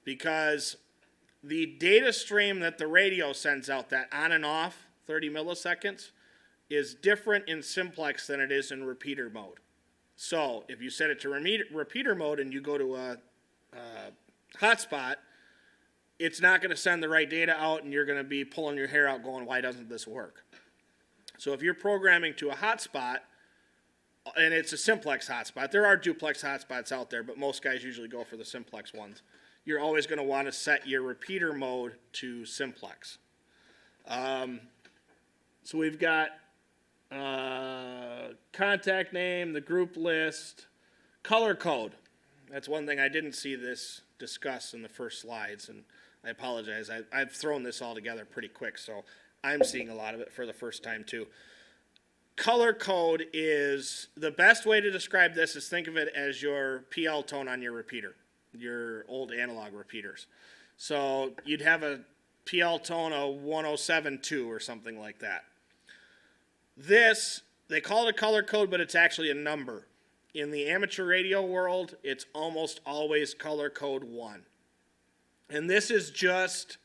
Because the data stream that the radio sends out, that on and off, 30 milliseconds, is different in simplex than it is in repeater mode. So if you set it to repeater mode and you go to a hotspot, it's not going to send the right data out, and you're going to be pulling your hair out going, why doesn't this work? So if you're programming to a hotspot, and it's a simplex hotspot, there are duplex hotspots out there, but most guys usually go for the simplex ones. You're always going to want to set your repeater mode to simplex. So we've got contact name, the group list, color code. That's one thing I didn't see this discussed in the first slides, and I apologize. I've thrown this all together pretty quick, so I'm seeing a lot of it for the first time too. Color code is, the best way to describe this is think of it as your PL tone on your repeater, your old analog repeaters. So you'd have a PL tone of 107.2 or something like that. This, they call it a color code, but it's actually a number. In the amateur radio world, it's almost always color code 1. And this is just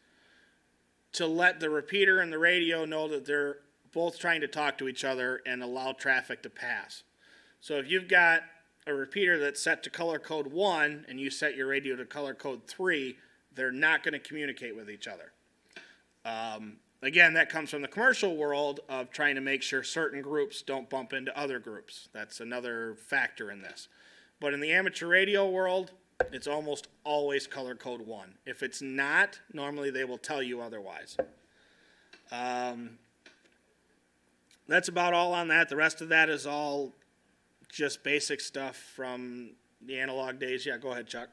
to let the repeater and the radio know that they're both trying to talk to each other and allow traffic to pass. So if you've got a repeater that's set to color code 1 and you set your radio to color code 3, they're not going to communicate with each other. Again, that comes from the commercial world of trying to make sure certain groups don't bump into other groups. That's another factor in this. But in the amateur radio world, it's almost always color code 1. If it's not, normally they will tell you otherwise. That's about all on that. The rest of that is all just basic stuff from the analog days. Yeah, go ahead, Chuck.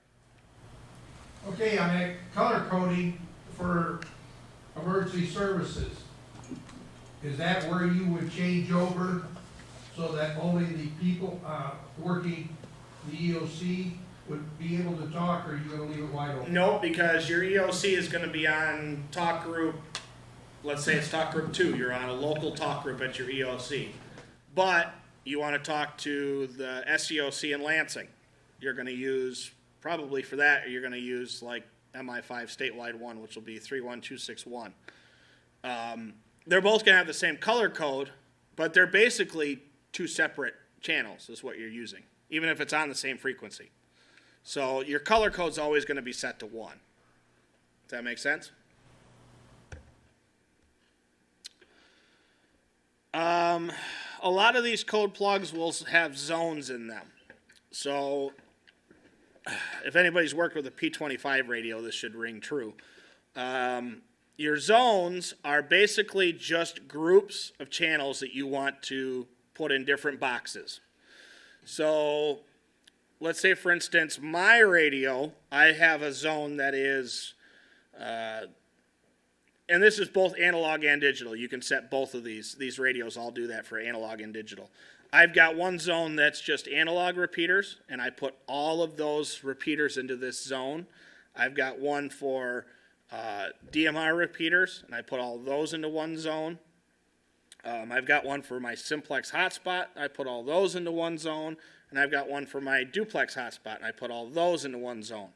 Okay, on that color coding for emergency services, is that where you would change over so that only the people working the EOC would be able to talk, or are you going to leave it wide open? No, because your EOC is going to be on talk group, let's say it's talk group 2, you're on a local talk group at your EOC. But you want to talk to the SEOC in Lansing. You're going to use, probably for that, you're going to use like MI5 statewide 1, which will be 31261. They're both going to have the same color code, but they're basically two separate channels is what you're using, even if it's on the same frequency. So your color code's always going to be set to 1. Does that make sense? A lot of these code plugs will have zones in them. So if anybody's worked with a P25 radio, this should ring true. Your zones are basically just groups of channels that you want to put in different boxes. So let's say, for instance, my radio, I have a zone that is, and this is both analog and digital. You can set both of these. These radios all do that for analog and digital. I've got one zone that's just analog repeaters, and I put all of those repeaters into this zone. I've got one for DMR repeaters, and I put all those into one zone. I've got one for my simplex hotspot. I put all those into one zone. And I've got one for my duplex hotspot, and I put all those into one zone.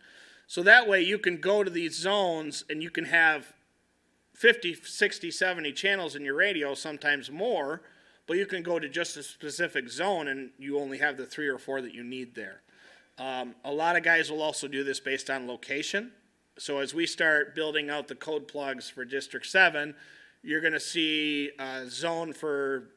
So that way you can go to these zones, and you can have 50, 60, 70 channels in your radio, sometimes more, but you can go to just a specific zone, and you only have the 3 or 4 that you need there. A lot of guys will also do this based on location. So as we start building out the code plugs for District 7, you're going to see a zone for,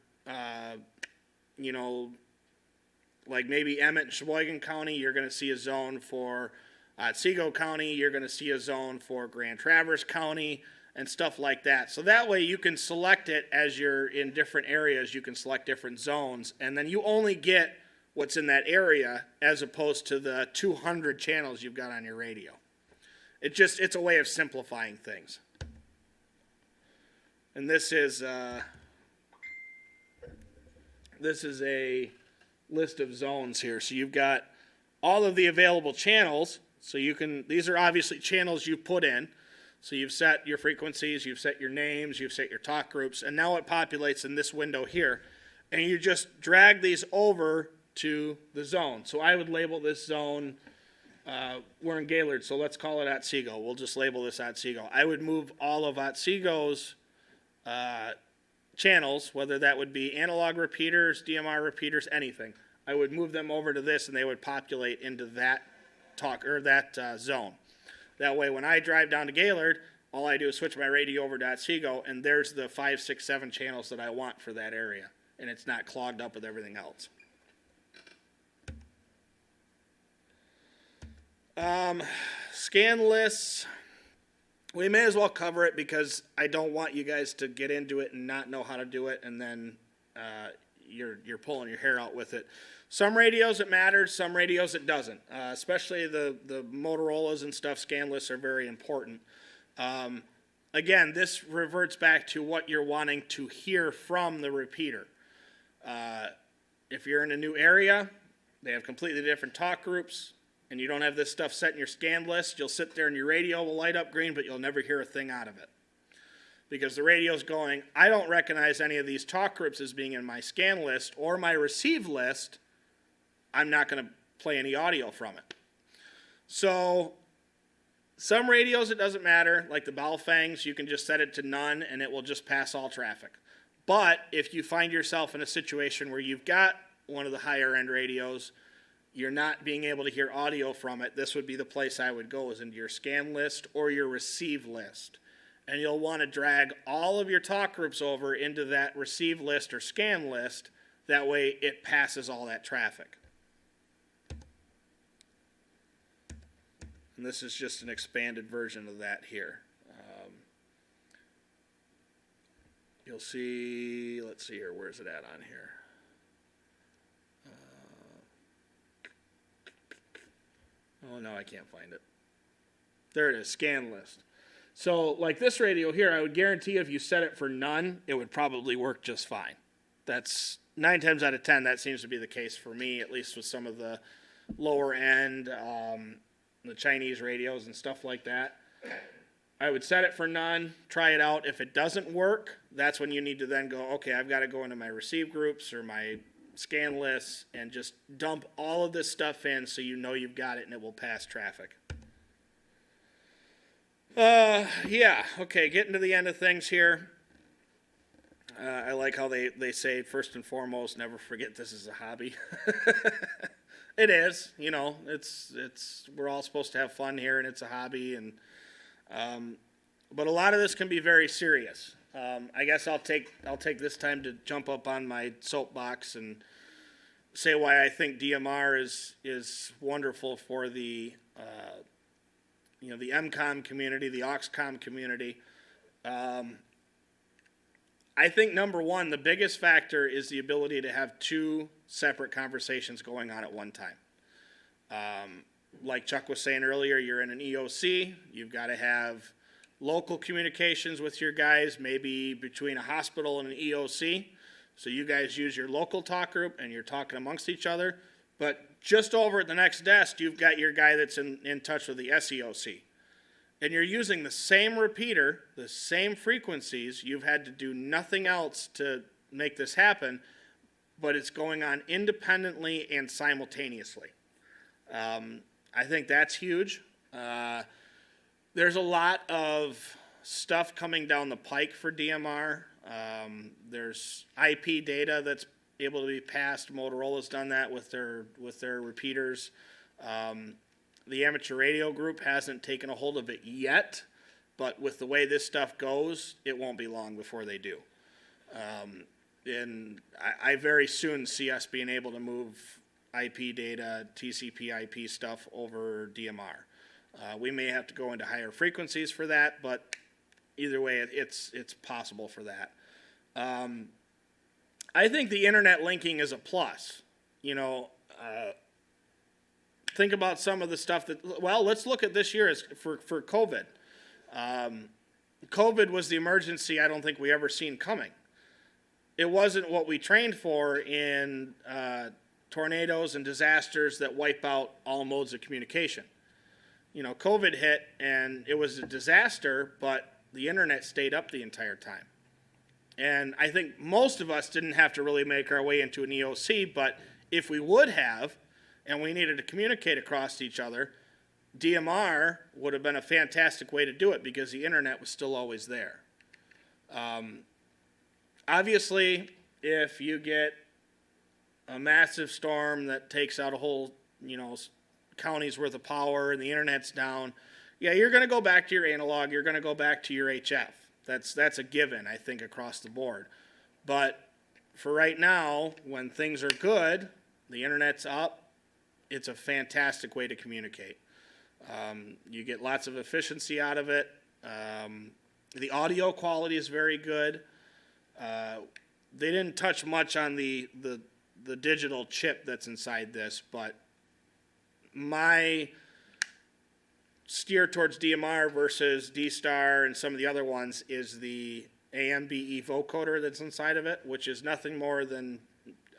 like maybe Emmett and Sheboygan County. You're going to see a zone for Otsego County. You're going to see a zone for Grand Traverse County and stuff like that. So that way you can select it as you're in different areas. You can select different zones, and then you only get what's in that area as opposed to the 200 channels you've got on your radio. It's a way of simplifying things. And this is a list of zones here. So you've got all of the available channels. So these are obviously channels you put in. So you've set your frequencies, you've set your names, you've set your talk groups, and now it populates in this window here. And you just drag these over to the zone. So I would label this zone, we're in Gaylord, so let's call it Otsego. We'll just label this Otsego. I would move all of Otsego's channels, whether that would be analog repeaters, DMR repeaters, anything. I would move them over to this, and they would populate into that zone. That way, when I drive down to Gaylord, all I do is switch my radio over to Otsego, and there's the 5, 6, 7 channels that I want for that area, and it's not clogged up with everything else. Scan lists. We may as well cover it because I don't want you guys to get into it and not know how to do it, and then you're pulling your hair out with it. Some radios it matters, some radios it doesn't. Especially the Motorola's and stuff, scan lists are very important. Again, this reverts back to what you're wanting to hear from the repeater. If you're in a new area, they have completely different talk groups, and you don't have this stuff set in your scan list, you'll sit there and your radio will light up green, but you'll never hear a thing out of it. Because the radio's going, I don't recognize any of these talk groups as being in my scan list or my receive list. I'm not going to play any audio from it. So some radios it doesn't matter, like the Baofangs, you can just set it to none and it will just pass all traffic. But if you find yourself in a situation where you've got one of the higher end radios, you're not being able to hear audio from it, this would be the place I would go, is into your scan list or your receive list. And you'll want to drag all of your talk groups over into that receive list or scan list. That way it passes all that traffic. And this is just an expanded version of that here. You'll see, let's see here, where's it at on here? Oh no, I can't find it. There it is, scan list. So like this radio here, I would guarantee if you set it for none, it would probably work just fine. That's 9 times out of 10, that seems to be the case for me, at least with some of the lower end, the Chinese radios and stuff like that. I would set it for none, try it out. If it doesn't work, that's when you need to then go, okay, I've got to go into my receive groups or my scan lists and just dump all of this stuff in so you know you've got it and it will pass traffic. Yeah, okay, getting to the end of things here. I like how they say, first and foremost, never forget this is a hobby. It is, you know, we're all supposed to have fun here and it's a hobby, and but a lot of this can be very serious. I guess I'll take this time to jump up on my soapbox and say why I think DMR is wonderful for the the MCOM community, the AUXCOM community. I think number one, the biggest factor is the ability to have 2 separate conversations going on at one time. Like Chuck was saying earlier, you're in an EOC, you've got to have local communications with your guys, maybe between a hospital and an EOC. So you guys use your local talk group and you're talking amongst each other. But just over at the next desk, you've got your guy that's in touch with the SEOC. And you're using the same repeater, the same frequencies. You've had to do nothing else to make this happen, but it's going on independently and simultaneously. I think that's huge. There's a lot of stuff coming down the pike for DMR. There's IP data that's able to be passed. Motorola's done that with their repeaters. The amateur radio group hasn't taken a hold of it yet, but with the way this stuff goes, it won't be long before they do. And I very soon see us being able to move IP data, TCP IP stuff over DMR. We may have to go into higher frequencies for that, but either way, it's possible for that. I think the internet linking is a plus. Think about some of the stuff let's look at this year as for COVID. COVID was the emergency I don't think we ever seen coming. It wasn't what we trained for in tornadoes and disasters that wipe out all modes of communication. You know, COVID hit and it was a disaster, but the internet stayed up the entire time. And I think most of us didn't have to really make our way into an EOC, but if we would have, and we needed to communicate across each other, DMR would have been a fantastic way to do it because the internet was still always there. Obviously, if you get a massive storm that takes out a whole, you know, county's worth of power and the internet's down, yeah, you're going to go back to your analog. You're going to go back to your HF. That's a given, I think, across the board. But for right now, when things are good, the internet's up, it's a fantastic way to communicate. You get lots of efficiency out of it. The audio quality is very good. They didn't touch much on the digital chip that's inside this, but my steer towards DMR versus D-Star and some of the other ones is the AM vocoder that's inside of it, which is nothing more than,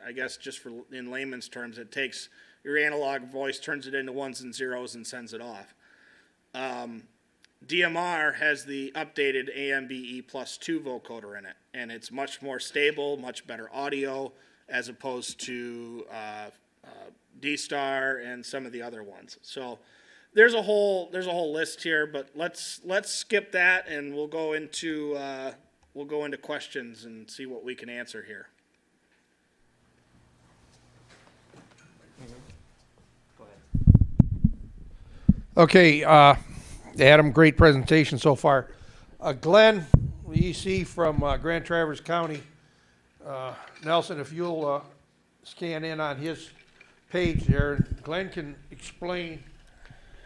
I guess, just for in layman's terms, it takes your analog voice, turns it into ones and zeros, and sends it off. DMR has the updated AMBE plus 2 vocoder in it, and it's much more stable, much better audio, as opposed to D-Star and some of the other ones. So there's a whole list here, but let's skip that, and we'll go into questions and see what we can answer here. Okay, Adam, great presentation so far. Glenn, EC from Grand Traverse County. Nelson, if you'll scan in on his page there, Glenn can explain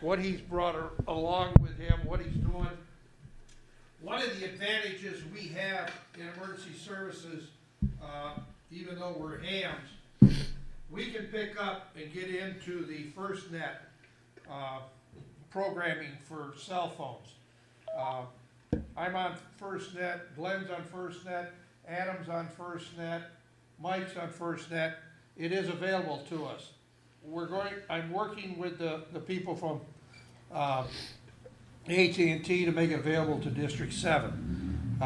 what he's brought along with him, what he's doing. One of the advantages we have in emergency services, even though we're hams, we can pick up and get into the FirstNet programming for cell phones. I'm on FirstNet, Glenn's on FirstNet, Adam's on FirstNet, Mike's on FirstNet. It is available to us. I'm working with the people from AT&T to make it available to District 7,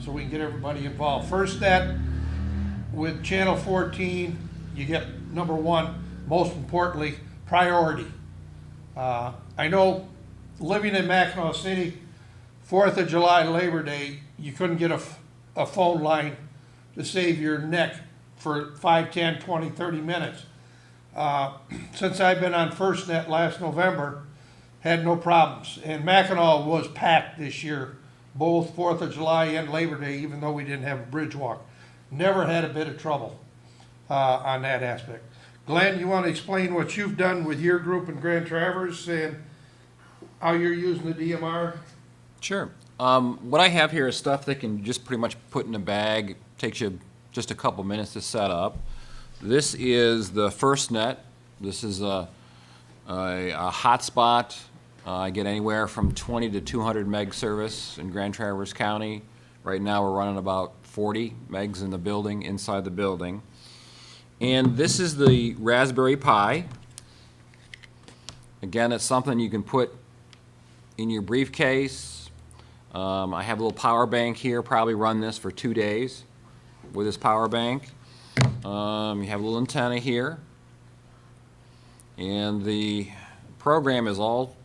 so we can get everybody involved. FirstNet, with Channel 14, you get, number one, most importantly, priority. I know living in Mackinac City, 4th of July, Labor Day, you couldn't get a phone line to save your neck for 5, 10, 20, 30 minutes. Since I've been on FirstNet last November, had no problems. And Mackinac was packed this year, both 4th of July and Labor Day, even though we didn't have a bridge walk. Never had a bit of trouble on that aspect. Glenn, you want to explain what you've done with your group in Grand Traverse and how you're using the DMR? Sure. What I have here is stuff that can just pretty much put in a bag. Takes you just a couple minutes to set up. This is the FirstNet. This is a hotspot. I get anywhere from 20 to 200 meg service in Grand Traverse County. Right now we're running about 40 megs in the building, inside the building. And this is the Raspberry Pi. Again, it's something you can put in your briefcase. I have a little power bank here, probably run this for 2 days with this power bank. You have a little antenna here. And the program is all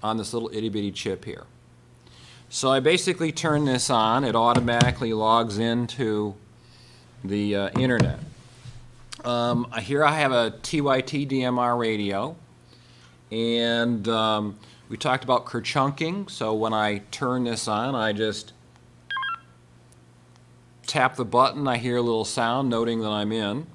on this little itty bitty chip here. So I basically turn this on, it automatically logs into the internet. Here I have a TYT DMR radio, and we talked about kerchunking, so when I turn this on, I just tap the button, I hear a little sound noting that I'm in.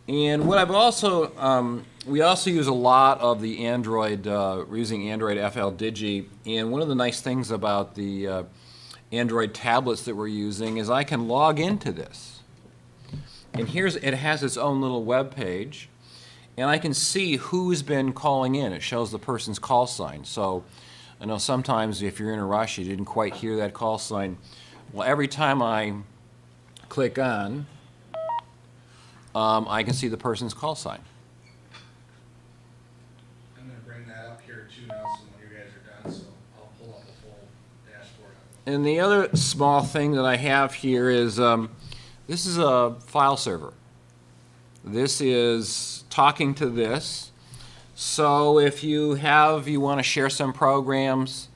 And what I've also, we also use a lot of the Android, we're using Android FL Digi, and one of the nice things about the Android tablets that we're using is I can log into this. And it has its own little web page, and I can see who's been calling in. It shows the person's call sign. So I know sometimes if you're in a rush, you didn't quite hear that call sign. Well, every time I click on, I can see the person's call sign. I'm gonna bring that up here too, Nelson, when you guys are done, so I'll pull up the full dashboard. And the other small thing that I have here is, this is a file server. This is talking to this. So if you want to share some programs,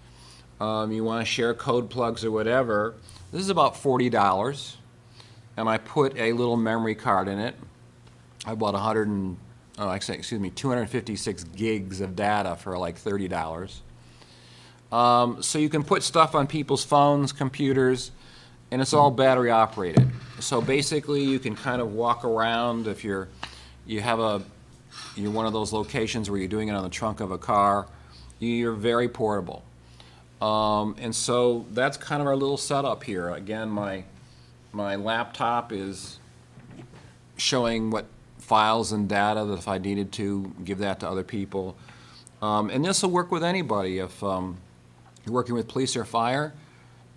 you want to share code plugs or whatever, this is about $40. And I put a little memory card in it. I bought 256 gigs of data for like $30. So you can put stuff on people's phones, computers, and it's all battery operated. So basically you can kind of walk around if you're one of those locations where you're doing it on the trunk of a car. You're very portable. And so that's kind of our little setup here. Again, my laptop is showing what files and data that if I needed to give that to other people. And this will work with anybody. If you're working with police or fire,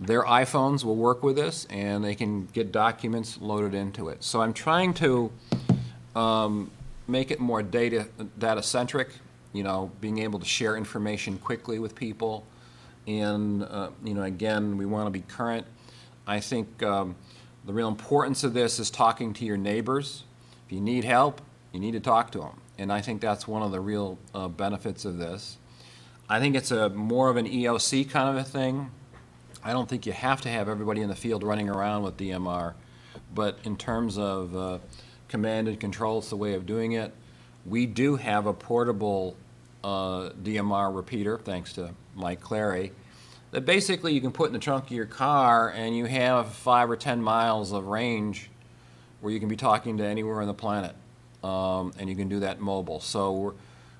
their iPhones will work with this and they can get documents loaded into it. So I'm trying to make it more data-centric, being able to share information quickly with people. And, again, we want to be current. I think the real importance of this is talking to your neighbors. If you need help, you need to talk to them. And I think that's one of the real benefits of this. I think it's more of an EOC kind of a thing. I don't think you have to have everybody in the field running around with DMR. But in terms of command and control, it's the way of doing it. We do have a portable DMR repeater, thanks to Mike Clary, that basically you can put in the trunk of your car and you have 5 or 10 miles of range where you can be talking to anywhere on the planet. And you can do that mobile. So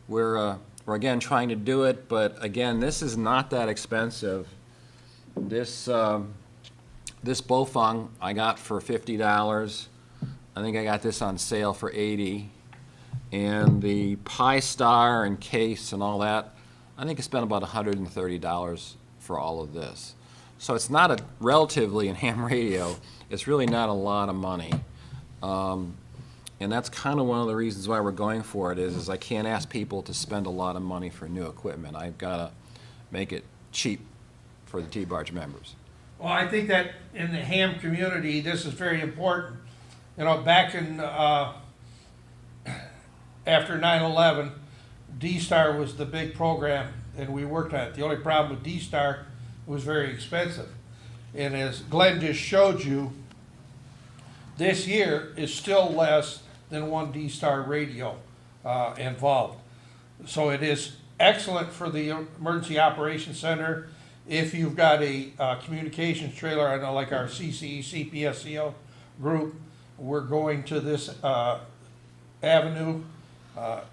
we're again trying to do it, but again, this is not that expensive. This Bofeng I got for $50. I think I got this on sale for $80. And the Pi Star and case and all that, I think I spent about $130 for all of this. So it's not a relatively in ham radio, it's really not a lot of money. And that's kind of one of the reasons why we're going for it is I can't ask people to spend a lot of money for new equipment. I've got to make it cheap for the T-Barge members. Well, I think that in the ham community, this is very important. Back in, after 9/11, D-Star was the big program, and we worked on it. The only problem with D-Star was very expensive. And as Glenn just showed you, this year is still less than one D-Star radio involved. So it is excellent for the Emergency Operations Center. If you've got a communications trailer, I know like our CCE, CPSCO group, we're going to this avenue.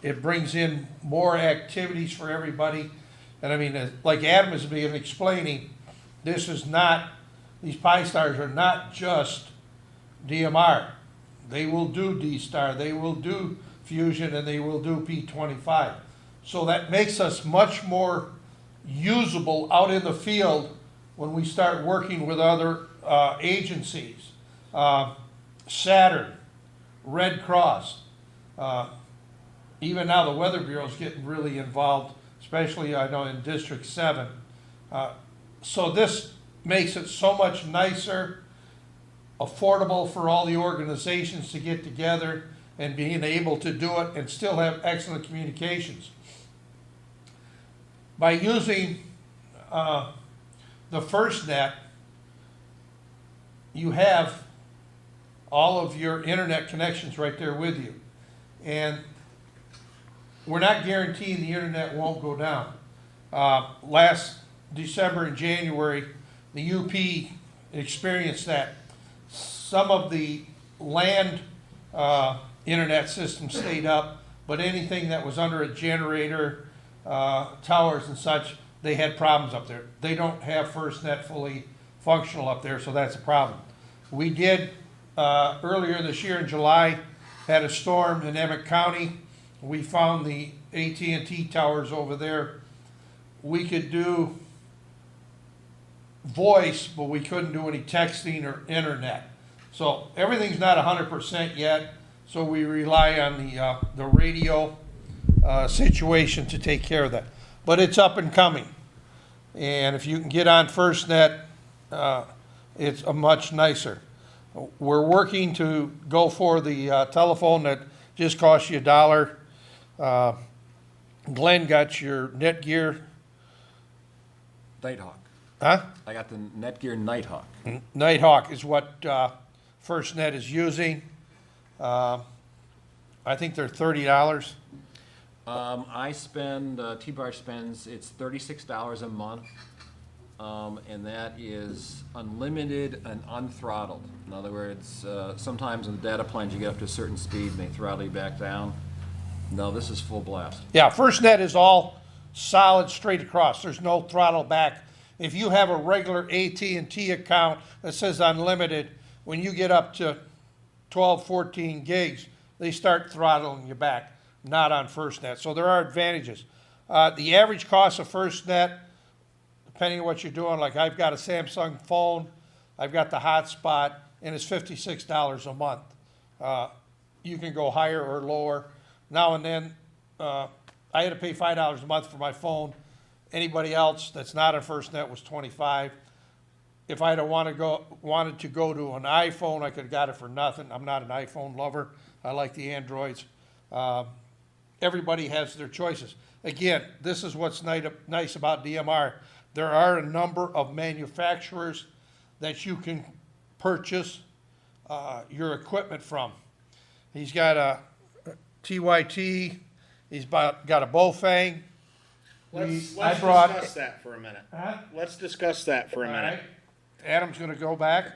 It brings in more activities for everybody. And I mean, like Adam has been explaining, this is not, these Pi Stars are not just DMR. They will do D-Star, they will do Fusion, and they will do P25. So that makes us much more usable out in the field when we start working with other agencies. Saturn, Red Cross, even now the Weather Bureau is getting really involved, especially I know in District 7. So this makes it so much nicer, affordable for all the organizations to get together and being able to do it and still have excellent communications. By using the FirstNet, you have all of your internet connections right there with you. And we're not guaranteeing the internet won't go down. Last December and January, the UP experienced that. Some of the land internet systems stayed up, but anything that was under a generator, towers and such, they had problems up there. They don't have FirstNet fully functional up there, so that's a problem. We did, earlier this year in July, had a storm in Emmett County. We found the AT&T towers over there. We could do voice, but we couldn't do any texting or internet. So everything's not 100% yet, so we rely on the radio situation to take care of that. But it's up and coming. And if you can get on FirstNet, it's a much nicer. We're working to go for the telephone that just costs you $1. Glenn got your Netgear, Nighthawk. huh? I got the Netgear Nighthawk. Nighthawk is what FirstNet is using. I think they're $30. I spend, T-Bar spends, it's $36 a month, and that is unlimited and unthrottled. In other words, sometimes in the data plans you get up to a certain speed and they throttle you back down. No, this is full blast. Yeah, FirstNet is all solid straight across. There's no throttle back. If you have a regular AT&T account that says unlimited, when you get up to 12, 14 gigs, they start throttling you back. Not on FirstNet. So there are advantages. The average cost of FirstNet, depending on what you're doing, like I've got a Samsung phone, I've got the hotspot, and it's $56 a month. You can go higher or lower. Now and then, I had to pay $5 a month for my phone. Anybody else that's not on FirstNet was $25. If I'd have wanted to go to an iPhone, I could have got it for nothing. I'm not an iPhone lover. I like the Androids. Everybody has their choices. Again, this is what's nice about DMR. There are a number of manufacturers that you can purchase your equipment from. He's got a TYT. He's got a Bofang. Let's discuss that for a minute. Huh? Let's discuss that for a All minute. right. Adam's going to go back.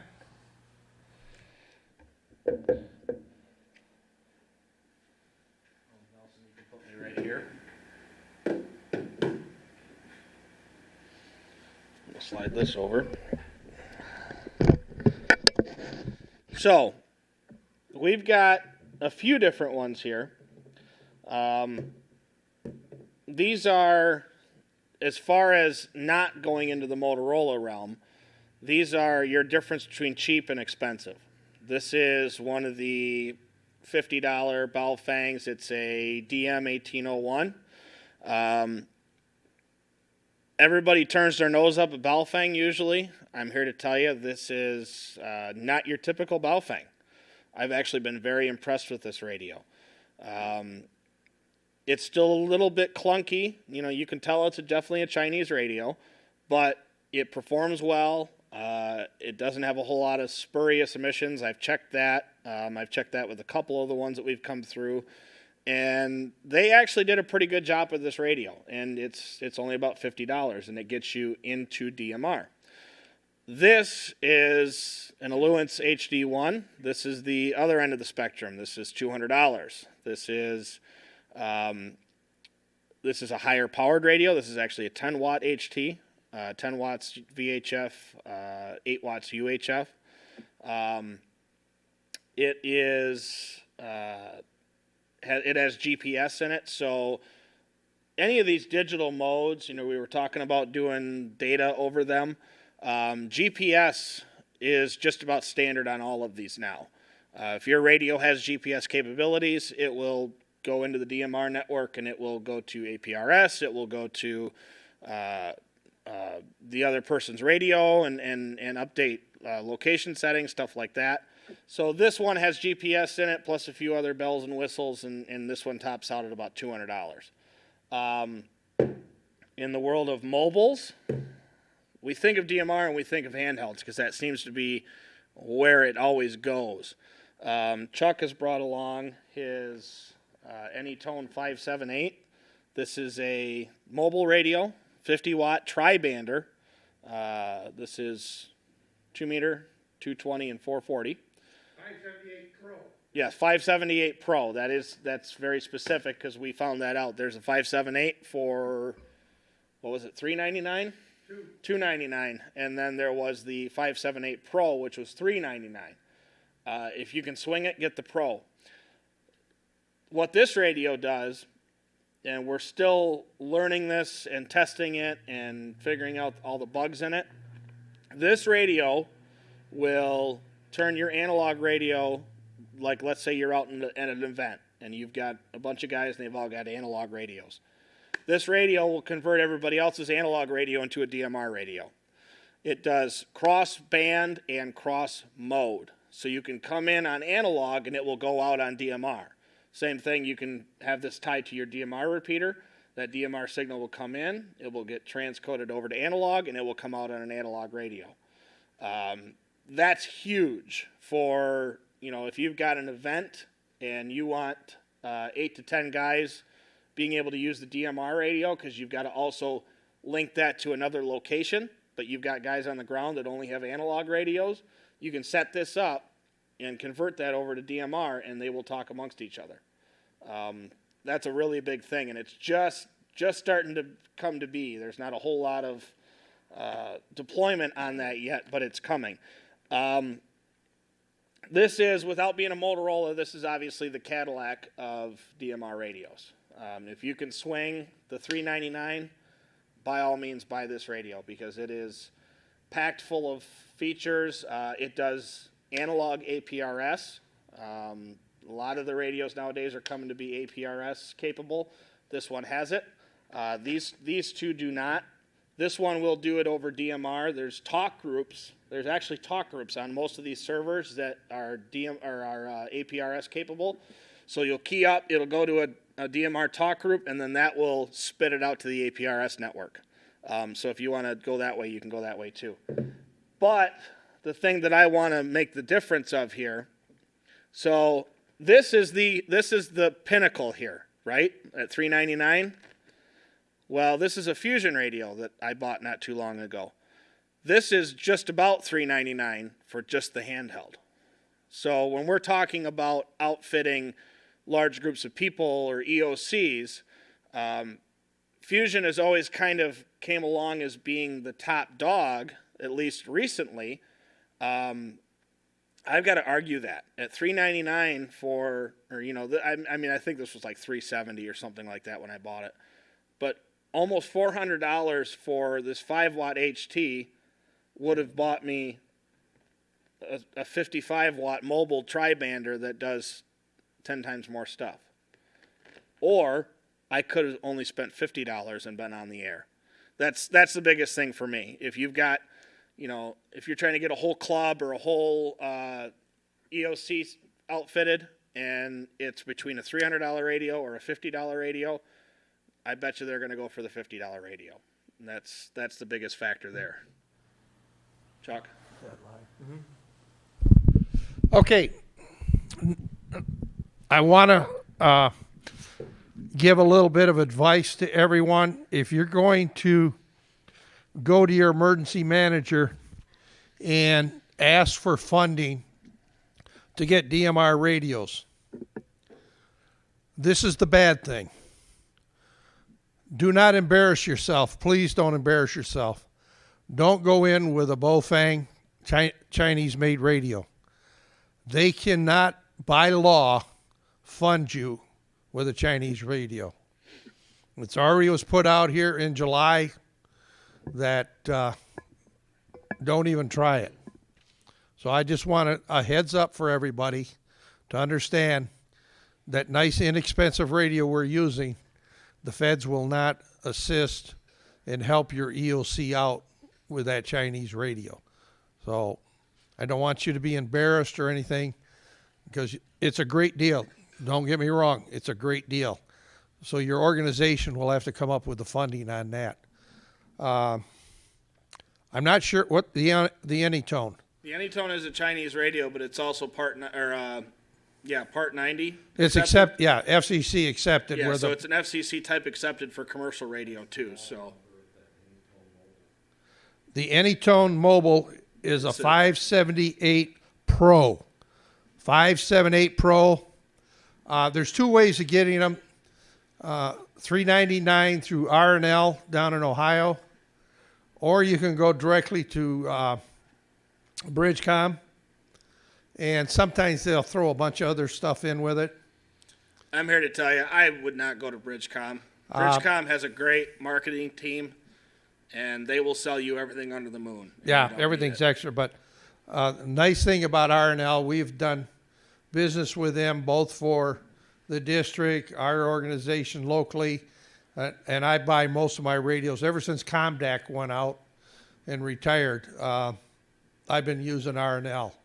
Nelson, you can put me right here. We'll slide this over. So, we've got a few different ones here. These are, as far as not going into the Motorola realm, these are your difference between cheap and expensive. This is one of the $50 Baofangs. It's a DM 1801. Everybody turns their nose up at Baofeng usually. I'm here to tell you this is not your typical Baofeng. I've actually been very impressed with this radio. It's still a little bit clunky. You know, you can tell it's definitely a Chinese radio, but it performs well. It doesn't have a whole lot of spurious emissions. I've checked that. I've checked that with a couple of the ones that we've come through. And they actually did a pretty good job with this radio. And it's only about $50, and it gets you into DMR. This is an Alluance HD1. This is the other end of the spectrum. This is $200. This is a higher powered radio. This is actually a 10 watt HT, 10 watts VHF, 8 watts UHF. It has GPS in it, so any of these digital modes, you know, we were talking about doing data over them. GPS is just about standard on all of these now. If your radio has GPS capabilities, it will go into the DMR network and it will go to APRS, it will go to the other person's radio and update location settings, stuff like that. So this one has GPS in it, plus a few other bells and whistles, and this one tops out at about $200. In the world of mobiles, we think of DMR and we think of handhelds because that seems to be where it always goes. Chuck has brought along his Anytone 578. This is a mobile radio, 50 watt tri-bander. This is 2 meter, 220 and 440. 578 Pro. Yeah, 578 Pro. That's very specific because we found that out. There's a 578 for, what was it, $399? $299, and then there was the 578 Pro, which was $399. If you can swing it, get the Pro. What this radio does, and we're still learning this and testing it and figuring out all the bugs in it, This radio will turn your analog radio, like let's say you're out at an event and you've got a bunch of guys and they've all got analog radios. This radio will convert everybody else's analog radio into a DMR radio. It does cross band and cross mode. So you can come in on analog and it will go out on DMR. Same thing, you can have this tied to your DMR repeater. That DMR signal will come in, it will get transcoded over to analog, and it will come out on an analog radio. That's huge for, if you've got an event and you want 8 to 10 guys being able to use the DMR radio, because you've got to also link that to another location, but you've got guys on the ground that only have analog radios. You can set this up and convert that over to DMR, and they will talk amongst each other. That's a really big thing, and it's just starting to come to be. There's not a whole lot of deployment on that yet, but it's coming. This is, without being a Motorola, this is obviously the Cadillac of DMR radios. If you can swing the $399, by all means buy this radio, because it is packed full of features. It does analog APRS. A lot of the radios nowadays are coming to be APRS capable. This one has it. These two do not. This one will do it over DMR. There's talk groups. There's actually talk groups on most of these servers that are APRS capable. So you'll key up, it'll go to a DMR talk group, and then that will spit it out to the APRS network. So if you want to go that way, you can go that way too. But the thing that I want to make the difference of here, so this is the pinnacle here, right? At $399. Well, this is a Fusion radio that I bought not too long ago. This is just about $399 for just the handheld. So when we're talking about outfitting large groups of people or EOCs, Fusion has always kind of came along as being the top dog, at least recently. I've got to argue that at $399 for, or I think this was like $370 or something like that when I bought it, but almost $400 for this 5-watt HT would have bought me a 55-watt mobile tri-bander that does 10 times more stuff. Or I could have only spent $50 and been on the air. That's the biggest thing for me. If you've got, if you're trying to get a whole club or a whole EOC outfitted, and it's between a $300 radio or a $50 radio, I bet you they're going to go for the $50 radio. And that's the biggest factor there. Chuck? Okay. I want to give a little bit of advice to everyone. If you're going to go to your emergency manager and ask for funding to get DMR radios, this is the bad thing. Do not embarrass yourself. Please don't embarrass yourself. Don't go in with a Bofang Chinese-made radio. They cannot, by law, fund you with a Chinese radio. It's already was put out here in July that don't even try it. So I just want a heads up for everybody to understand that nice inexpensive radio we're using, the feds will not assist and help your EOC out with that Chinese radio. So I don't want you to be embarrassed or anything, because it's a great deal. Don't get me wrong, it's a great deal. So your organization will have to come up with the funding on that. I'm not sure what the Anytone. The Anytone is a Chinese radio, but it's also part 90. It's FCC accepted. Yeah, so it's an FCC type accepted for commercial radio too. So the Anytone Mobile is a 578 Pro. 578 Pro. There's two ways of getting them. $399 through R&L down in Ohio, or you can go directly to Bridgecom, and sometimes they'll throw a bunch of other stuff in with it. I'm here to tell you, I would not go to Bridgecom. Bridgecom has a great marketing team. and they will sell you everything under the moon. Yeah, everything's extra, but nice thing about R&L, we've done business with them both for the district, our organization locally, and I buy most of my radios. Ever since Comdac went out and retired, I've been using R&L.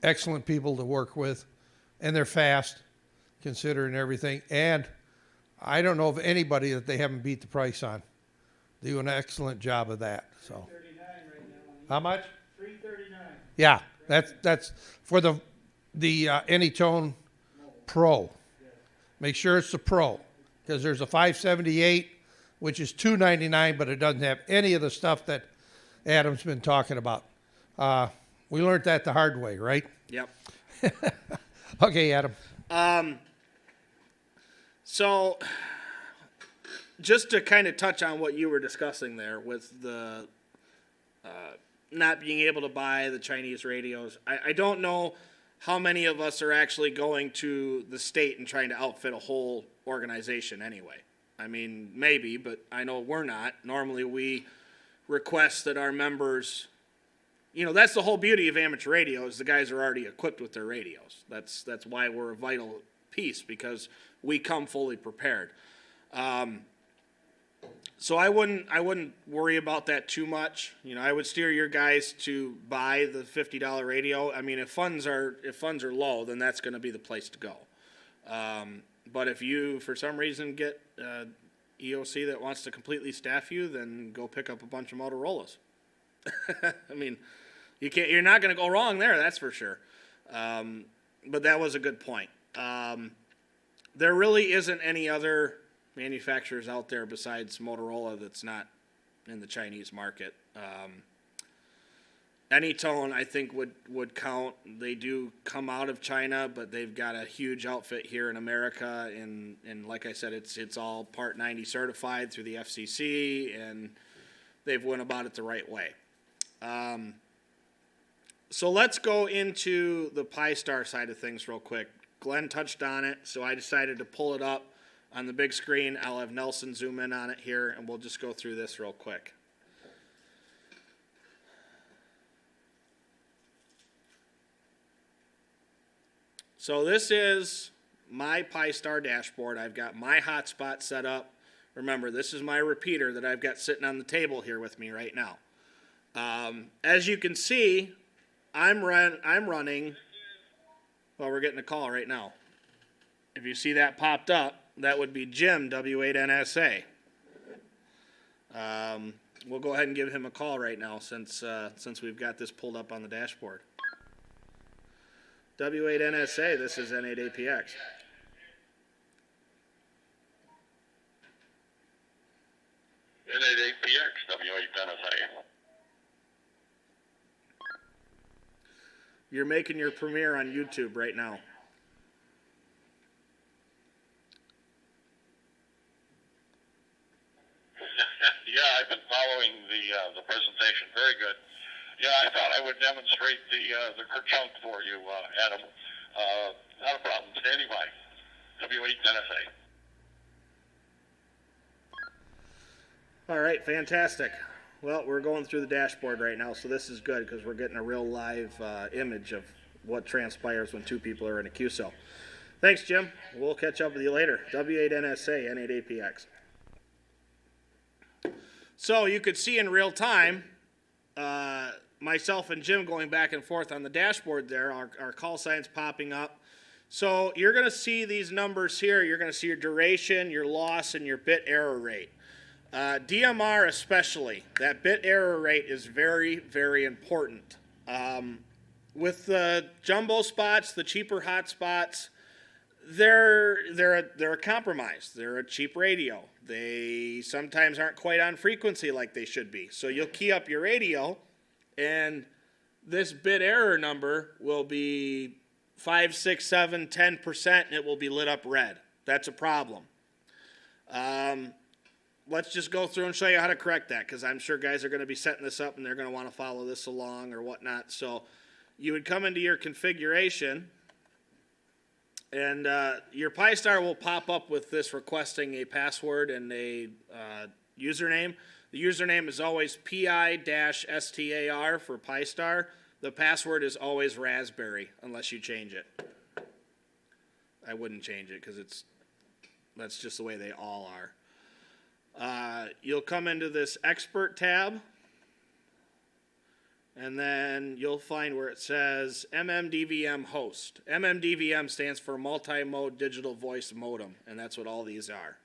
Excellent people to work with, and they're fast, considering everything. And I don't know of anybody that they haven't beat the price on. They do an excellent job of that. So, how much? $339. Yeah, that's for the Anytone Pro. Make sure it's the Pro, because there's a 578, which is $299, but it doesn't have any of the stuff that Adam's been talking about. We learned that the hard way, right? Yep. Okay, Adam. So, just to kind of touch on what you were discussing there with the not being able to buy the Chinese radios, I don't know how many of us are actually going to the state and trying to outfit a whole organization anyway. I mean, maybe, but I know we're not. Normally we request that our members, you know, that's the whole beauty of amateur radio, is the guys are already equipped with their radios. That's why we're a vital piece, because we come fully prepared. So I wouldn't worry about that too much. You know, I would steer your guys to buy the $50 radio. I mean, if funds are low, then that's going to be the place to go. But if you, for some reason, get EOC that wants to completely staff you, then go pick up a bunch of Motorola's. I mean, you're not going to go wrong there, that's for sure. But that was a good point. There really isn't any other manufacturers out there besides Motorola that's not in the Chinese market. Anytone, I think, would count. They do come out of China, but they've got a huge outfit here in America, and like I said, it's all Part 90 certified through the FCC, and they've went about it the right way. So let's go into the Pi-Star side of things real quick. Glenn touched on it, so I decided to pull it up on the big screen. I'll have Nelson zoom in on it here, and we'll just go through this real quick. So this is my Pi-Star dashboard. I've got my hotspot set up. Remember, this is my repeater that I've got sitting on the table here with me right now. As you can see, I'm running. Well, we're getting a call right now. If you see that popped up, that would be Jim, W8NSA. We'll go ahead and give him a call right now since we've got this pulled up on the dashboard. W8NSA, this is N8APX. N8APX, W8NSA. You're making your premiere on YouTube right now. Yeah, I've been following the presentation. Very good. Yeah, I thought I would demonstrate the chunk for you, Adam. Not a problem. Standing by. W8NSA. All right, fantastic. Well, we're going through the dashboard right now, so this is good because we're getting a real live image of what transpires when two people are in a QSO. Thanks, Jim. We'll catch up with you later. W8NSA, N8APX. So you could see in real time myself and Jim going back and forth on the dashboard there, our call signs popping up. So you're going to see these numbers here. You're going to see your duration, your loss, and your bit error rate. DMR especially, that bit error rate is very, very important. With the jumbo spots, the cheaper hot spots, they're a compromise. They're a cheap radio. They sometimes aren't quite on frequency like they should be. So you'll key up your radio, and this bit error number will be 5, 6, 7, 10%, and it will be lit up red. That's a problem. Let's just go through and show you how to correct that, because I'm sure guys are going to be setting this up and they're going to want to follow this along or whatnot. So you would come into your configuration, and your Pi-Star will pop up with this requesting a password and a username. The username is always PI-STAR for PiStar. The password is always raspberry unless you change it. I wouldn't change it because that's just the way they all are. You'll come into this expert tab, and then you'll find where it says MMDVM host. MMDVM stands for multi-mode digital voice modem, and that's what all these are.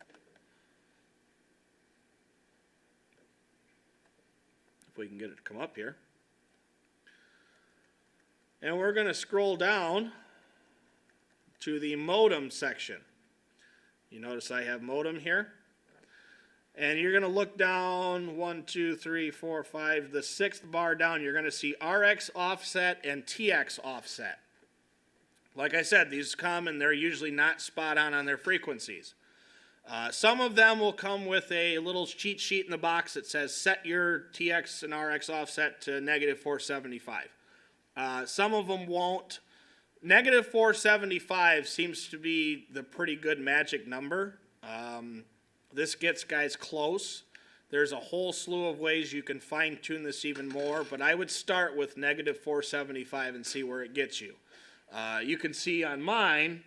If we can get it to come up here. And we're going to scroll down to the modem section. You notice I have modem here. And you're going to look down 1, 2, 3, 4, 5, the 6th bar down. You're going to see RX offset and TX offset. Like I said, these come and they're usually not spot on their frequencies. Some of them will come with a little cheat sheet in the box that says set your TX and RX offset to -475. Some of them won't. -475 seems to be the pretty good magic number. This gets guys close. There's a whole slew of ways you can fine tune this even more, but I would start with -475 and see where it gets you. You can see on mine,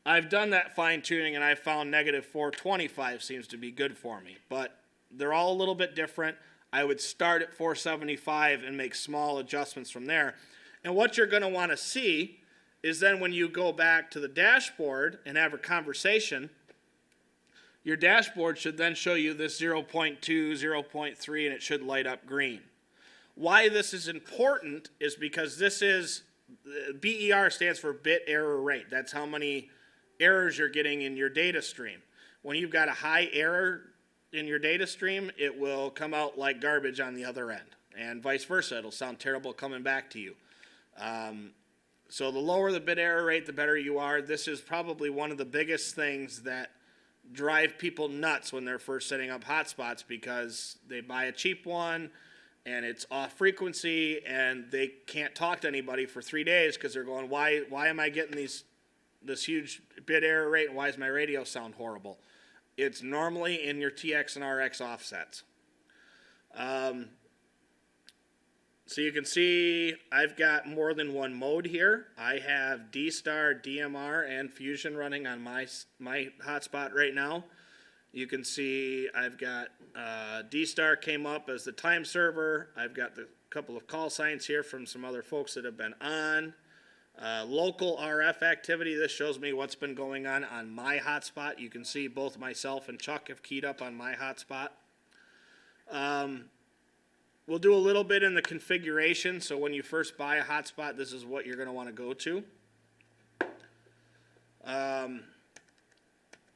I've done that fine tuning and I found -425 seems to be good for me, but they're all a little bit different. I would start at 475 and make small adjustments from there. And what you're going to want to see is then when you go back to the dashboard and have a conversation, your dashboard should then show you this 0.2, 0.3, and it should light up green. Why this is important is because this is, BER stands for bit error rate. That's how many errors you're getting in your data stream. When you've got a high error in your data stream, it will come out like garbage on the other end. And vice versa, it'll sound terrible coming back to you. So the lower the bit error rate, the better you are. This is probably one of the biggest things that drive people nuts when they're first setting up hotspots, because they buy a cheap one and it's off frequency and they can't talk to anybody for 3 days because they're going, why am I getting this huge bit error rate and why does my radio sound horrible? It's normally in your TX and RX offsets. So you can see I've got more than one mode here. I have D-Star, DMR, and Fusion running on my hotspot right now. You can see I've got D-Star came up as the time server. I've got the couple of call signs here from some other folks that have been on. Local RF activity, this shows me what's been going on my hotspot. You can see both myself and Chuck have keyed up on my hotspot. We'll do a little bit in the configuration, so when you first buy a hotspot, this is what you're going to want to go to.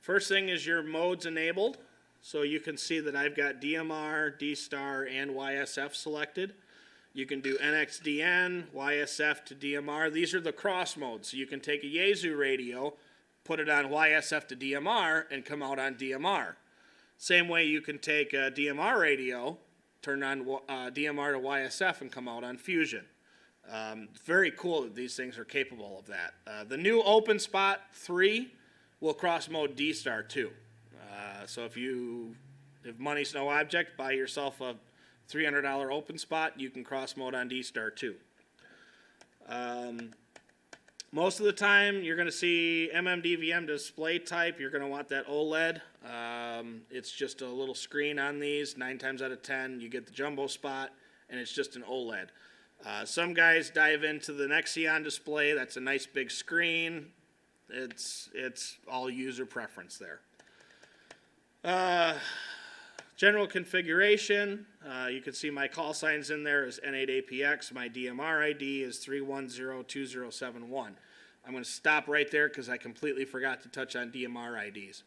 First thing is your modes enabled, so you can see that I've got DMR, D-Star, and YSF selected. You can do NXDN, YSF to DMR. These are the cross modes, so you can take a Yaesu radio, put it on YSF to DMR, and come out on DMR. Same way you can take a DMR radio, turn on DMR to YSF and come out on Fusion. Very cool that these things are capable of that. The new OpenSpot 3 will cross mode D-Star too. So if money's no object, buy yourself a $300 OpenSpot, you can cross mode on D-Star too. Most of the time, you're going to see MMDVM display type. You're going to want that OLED. It's just a little screen on these. 9 times out of 10, you get the jumbo spot, and it's just an OLED. Some guys dive into the Nexion display. That's a nice big screen. It's all user preference there. General configuration. You can see my call signs in there is N8APX. My DMR ID is 3102071. I'm going to stop right there because I completely forgot to touch on DMR IDs.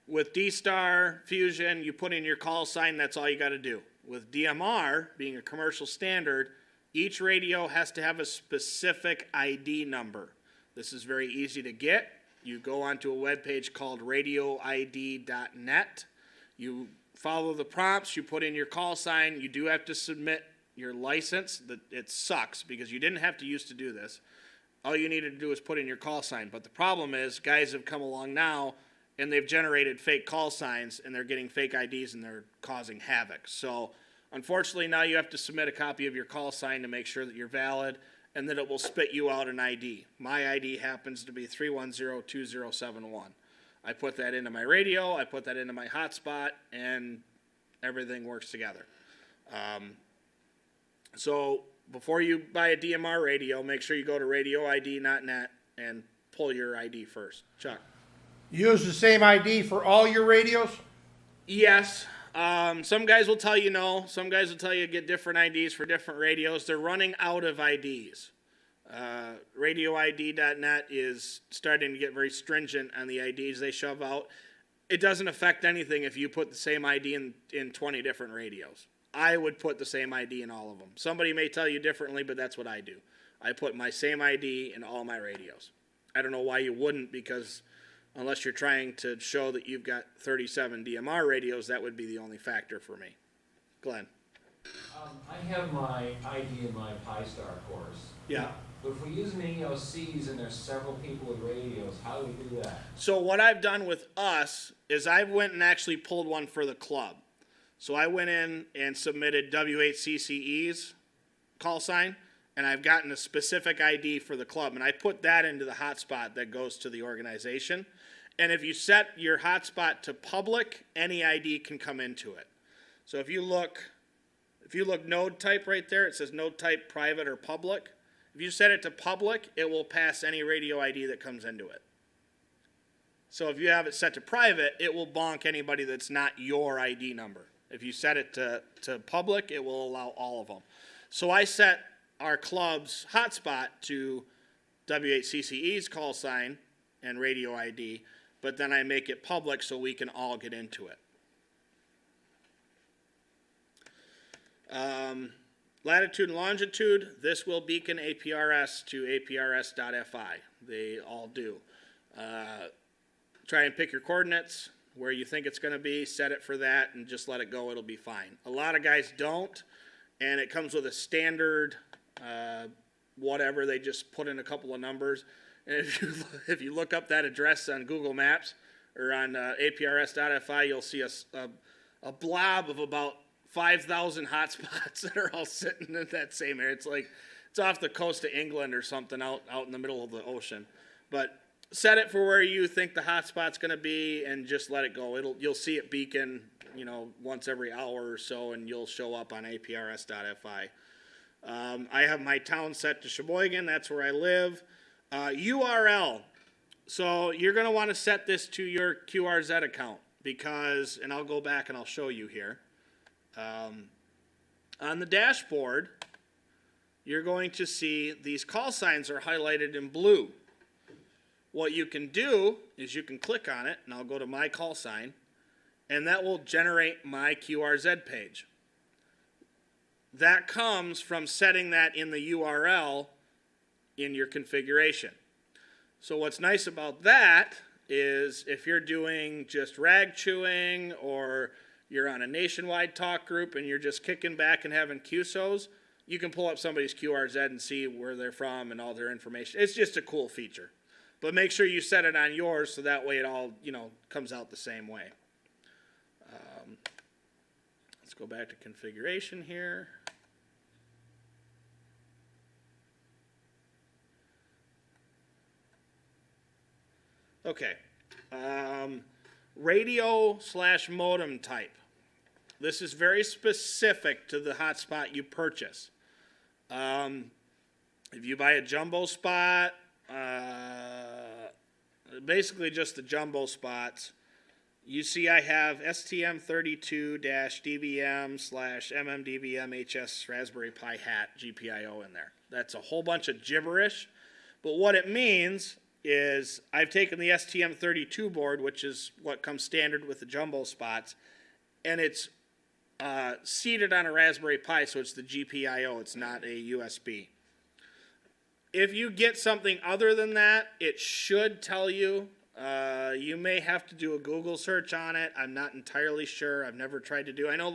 With D-Star Fusion, you put in your call sign, that's all you got to do. With DMR, being a commercial standard, each radio has to have a specific ID number. This is very easy to get. You go onto a web page called radioid.net. You follow the prompts, you put in your call sign. You do have to submit your license. It sucks because you didn't have to use to do this. All you needed to do is put in your call sign. But the problem is guys have come along now and they've generated fake call signs, and they're getting fake IDs, and they're causing havoc. So unfortunately, now you have to submit a copy of your call sign to make sure that you're valid, and that it will spit you out an ID. My ID happens to be 3102071. I put that into my radio, I put that into my hotspot, and everything works together. So before you buy a DMR radio, make sure you go to radioid.net and pull your ID first. Chuck? Use the same ID for all your radios? Yes. Some guys will tell you no. Some guys will tell you get different IDs for different radios. They're running out of IDs. RadioID.net is starting to get very stringent on the IDs they shove out. It doesn't affect anything if you put the same ID in 20 different radios. I would put the same ID in all of them. Somebody may tell you differently, but that's what I do. I put my same ID in all my radios. I don't know why you wouldn't, because unless you're trying to show that you've got 37 DMR radios, that would be the only factor for me. Glenn? I have my ID in my Pi-Star course. Yeah. But if we're using EOCs and there's several people with radios, how do we do that? So what I've done with us is I went and actually pulled one for the club. So I went in and submitted W8CCE's call sign, and I've gotten a specific ID for the club, and I put that into the hotspot that goes to the organization. And if you set your hotspot to public, any ID can come into it. So if you look node type right there, it says node type private or public. If you set it to public, it will pass any radio ID that comes into it. So if you have it set to private, it will bonk anybody that's not your ID number. If you set it to public, it will allow all of them. So I set our club's hotspot to W8CCE's call sign and radio ID, but then I make it public so we can all get into it. Latitude and longitude, this will beacon APRS to APRS.FI. They all do. Try and pick your coordinates, where you think it's going to be, set it for that, and just let it go. It'll be fine. A lot of guys don't, and it comes with a standard whatever. They just put in a couple of numbers. And if you look up that address on Google Maps or on APRS.FI, you'll see a blob of about 5,000 hotspots that are all sitting in that same area. It's off the coast of England or something out in the middle of the ocean. But set it for where you think the hotspot's going to be and just let it go. You'll see it beacon, once every hour or so, and you'll show up on APRS.FI. I have my town set to Sheboygan. That's where I live. URL. So you're going to want to set this to your QRZ account because, and I'll go back and I'll show you here. On the dashboard, you're going to see these call signs are highlighted in blue. What you can do is you can click on it, and I'll go to my call sign, and that will generate my QRZ page. That comes from setting that in the URL in your configuration. So what's nice about that is if you're doing just rag chewing or you're on a nationwide talk group and you're just kicking back and having QSOs, you can pull up somebody's QRZ and see where they're from and all their information. It's just a cool feature. But make sure you set it on yours so that way it all, comes out the same way. Let's go back to configuration here. Okay. Radio/modem type. This is very specific to the hotspot you purchase. If you buy a jumbo spot, basically just the jumbo spots, you see I have STM32-DVM/MMDVM-HS Raspberry Pi Hat GPIO in there. That's a whole bunch of gibberish, but what it means is I've taken the STM32 board, which is what comes standard with the jumbo spots, and it's seated on a Raspberry Pi, so it's the GPIO, it's not a USB. If you get something other than that, it should tell you. You may have to do a Google search on it. I'm not entirely sure. I've never tried to do. I know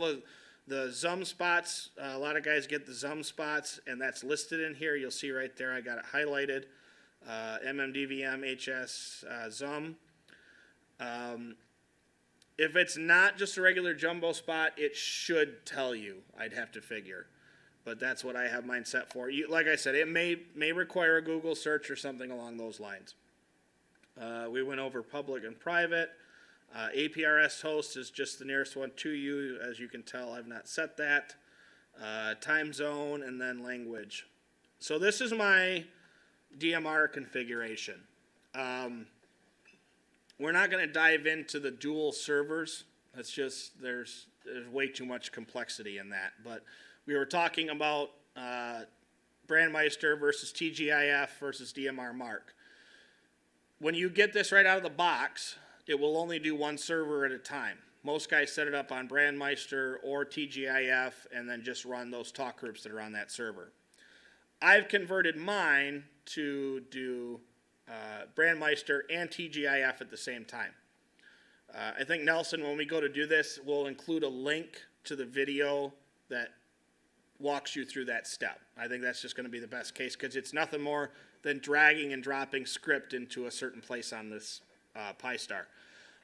the ZUM spots, a lot of guys get the ZUM spots, and that's listed in here. You'll see right there, I got it highlighted. MMDVM HS ZUM. If it's not just a regular jumbo spot, it should tell you, I'd have to figure. But that's what I have mine set for. Like I said, it may require a Google search or something along those lines. We went over public and private. APRS host is just the nearest one to you. As you can tell, I've not set that. Time zone and then language. So this is my DMR configuration. We're not going to dive into the dual servers. That's just, there's way too much complexity in that. But we were talking about Brandmeister versus TGIF versus DMR Mark. When you get this right out of the box, it will only do one server at a time. Most guys set it up on Brandmeister or TGIF and then just run those talk groups that are on that server. I've converted mine to do Brandmeister and TGIF at the same time. I think, Nelson, when we go to do this, we'll include a link to the video that walks you through that step. I think that's just going to be the best case because it's nothing more than dragging and dropping script into a certain place on this PyStar.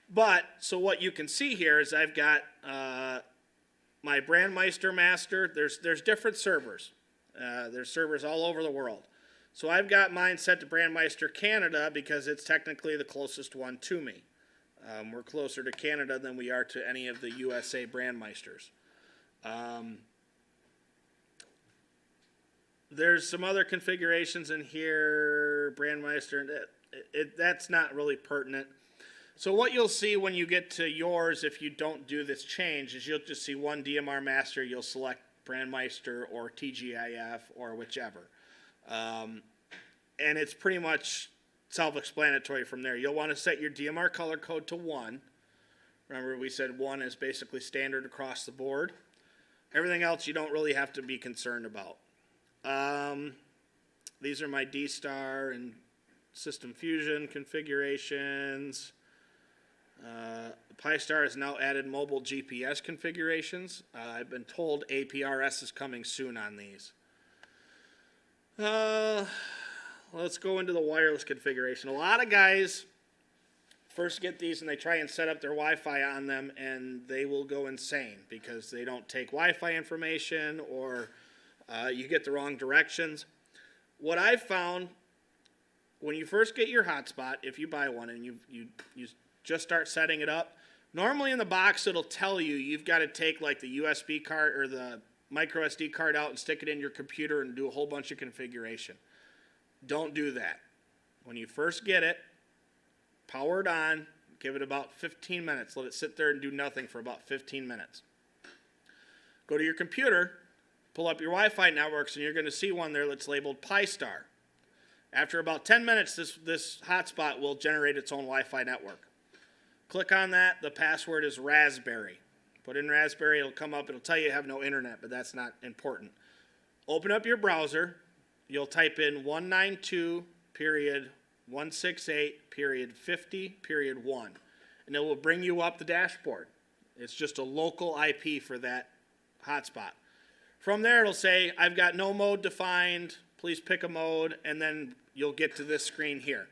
But, so what you can see here is I've got my Brandmeister master. There's different servers. There's servers all over the world. So I've got mine set to Brandmeister Canada because it's technically the closest one to me. We're closer to Canada than we are to any of the USA Brandmeisters. There's some other configurations in here, Brandmeister, that's not really pertinent. So what you'll see when you get to yours, if you don't do this change, is you'll just see one DMR master. You'll select Brandmeister or TGIF or whichever. And it's pretty much self-explanatory from there. You'll want to set your DMR color code to 1. Remember, we said 1 is basically standard across the board. Everything else you don't really have to be concerned about. These are my D-Star and System Fusion configurations. PyStar has now added mobile GPS configurations. I've been told APRS is coming soon on these. Let's go into the wireless configuration. A lot of guys first get these and they try and set up their Wi-Fi on them and they will go insane because they don't take Wi-Fi information or you get the wrong directions. What I've found, when you first get your hotspot, if you buy one and you just start setting it up, normally in the box it'll tell you you've got to take like the USB card or the micro SD card out and stick it in your computer and do a whole bunch of configuration. Don't do that. When you first get it, power it on, give it about 15 minutes. Let it sit there and do nothing for about 15 minutes. Go to your computer, pull up your Wi-Fi networks, and you're going to see one there that's labeled PyStar. After about 10 minutes, this hotspot will generate its own Wi-Fi network. Click on that. The password is Raspberry. Put in Raspberry. It'll come up. It'll tell you have no internet, but that's not important. Open up your browser. You'll type in 192.168.50.1, and it will bring you up the dashboard. It's just a local IP for that hotspot. From there, it'll say, I've got no mode defined. Please pick a mode, and then you'll get to this screen here.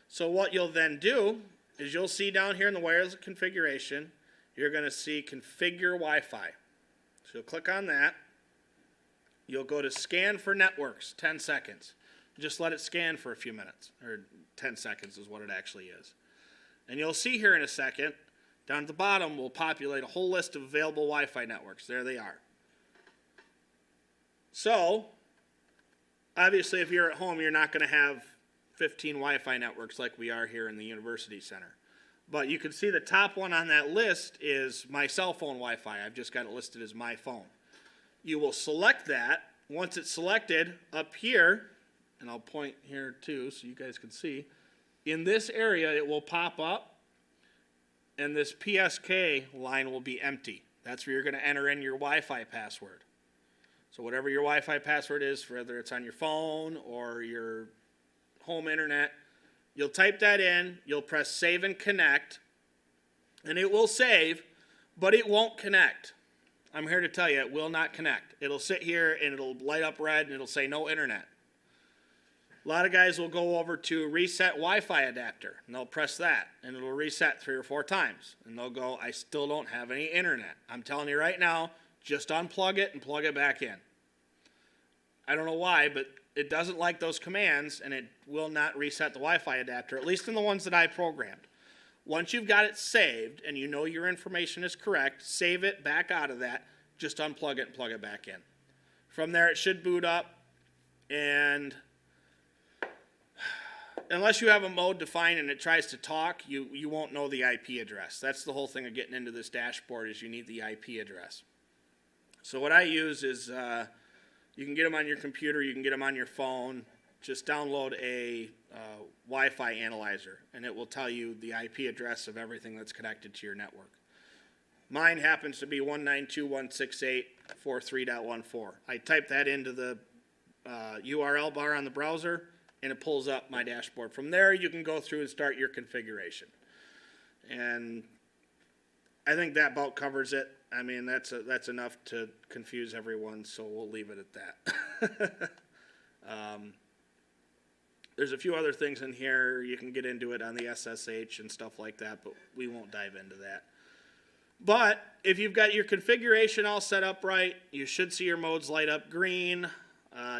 So what you'll then do is you'll see down here in the wireless configuration, you're going to see Configure Wi-Fi. So you'll click on that. You'll go to Scan for Networks, 10 seconds. Just let it scan for a few minutes, or 10 seconds is what it actually is. And you'll see here in a second, down at the bottom, we'll populate a whole list of available Wi-Fi networks. There they are. So, obviously, if you're at home, you're not going to have 15 Wi-Fi networks like we are here in the University Center. But you can see the top one on that list is my cell phone Wi-Fi. I've just got it listed as my phone. You will select that. Once it's selected, up here, and I'll point here too so you guys can see, in this area it will pop up, and this PSK line will be empty. That's where you're going to enter in your Wi-Fi password. So whatever your Wi-Fi password is, whether it's on your phone or your home internet, you'll type that in, you'll press Save and Connect, and it will save, but it won't connect. I'm here to tell you, it will not connect. It'll sit here and it'll light up red and it'll say no internet. A lot of guys will go over to reset Wi-Fi adapter, and they'll press that, and it'll reset 3 or 4 times. And they'll go, I still don't have any internet. I'm telling you right now, just unplug it and plug it back in. I don't know why, but it doesn't like those commands, and it will not reset the Wi-Fi adapter, at least in the ones that I programmed. Once you've got it saved, and you know your information is correct, save it, back out of that, just unplug it and plug it back in. From there, it should boot up, and unless you have a mode defined and it tries to talk, you won't know the IP address. That's the whole thing of getting into this dashboard, is you need the IP address. So what I use is, you can get them on your computer, you can get them on your phone. Just download a Wi-Fi analyzer, and it will tell you the IP address of everything that's connected to your network. Mine happens to be 192.168.43.14. I type that into the URL bar on the browser, and it pulls up my dashboard. From there, you can go through and start your configuration. And I think that about covers it. I mean, that's enough to confuse everyone, so we'll leave it at that. There's a few other things in here. You can get into it on the SSH and stuff like that, but we won't dive into that. But if you've got your configuration all set up right, you should see your modes light up green.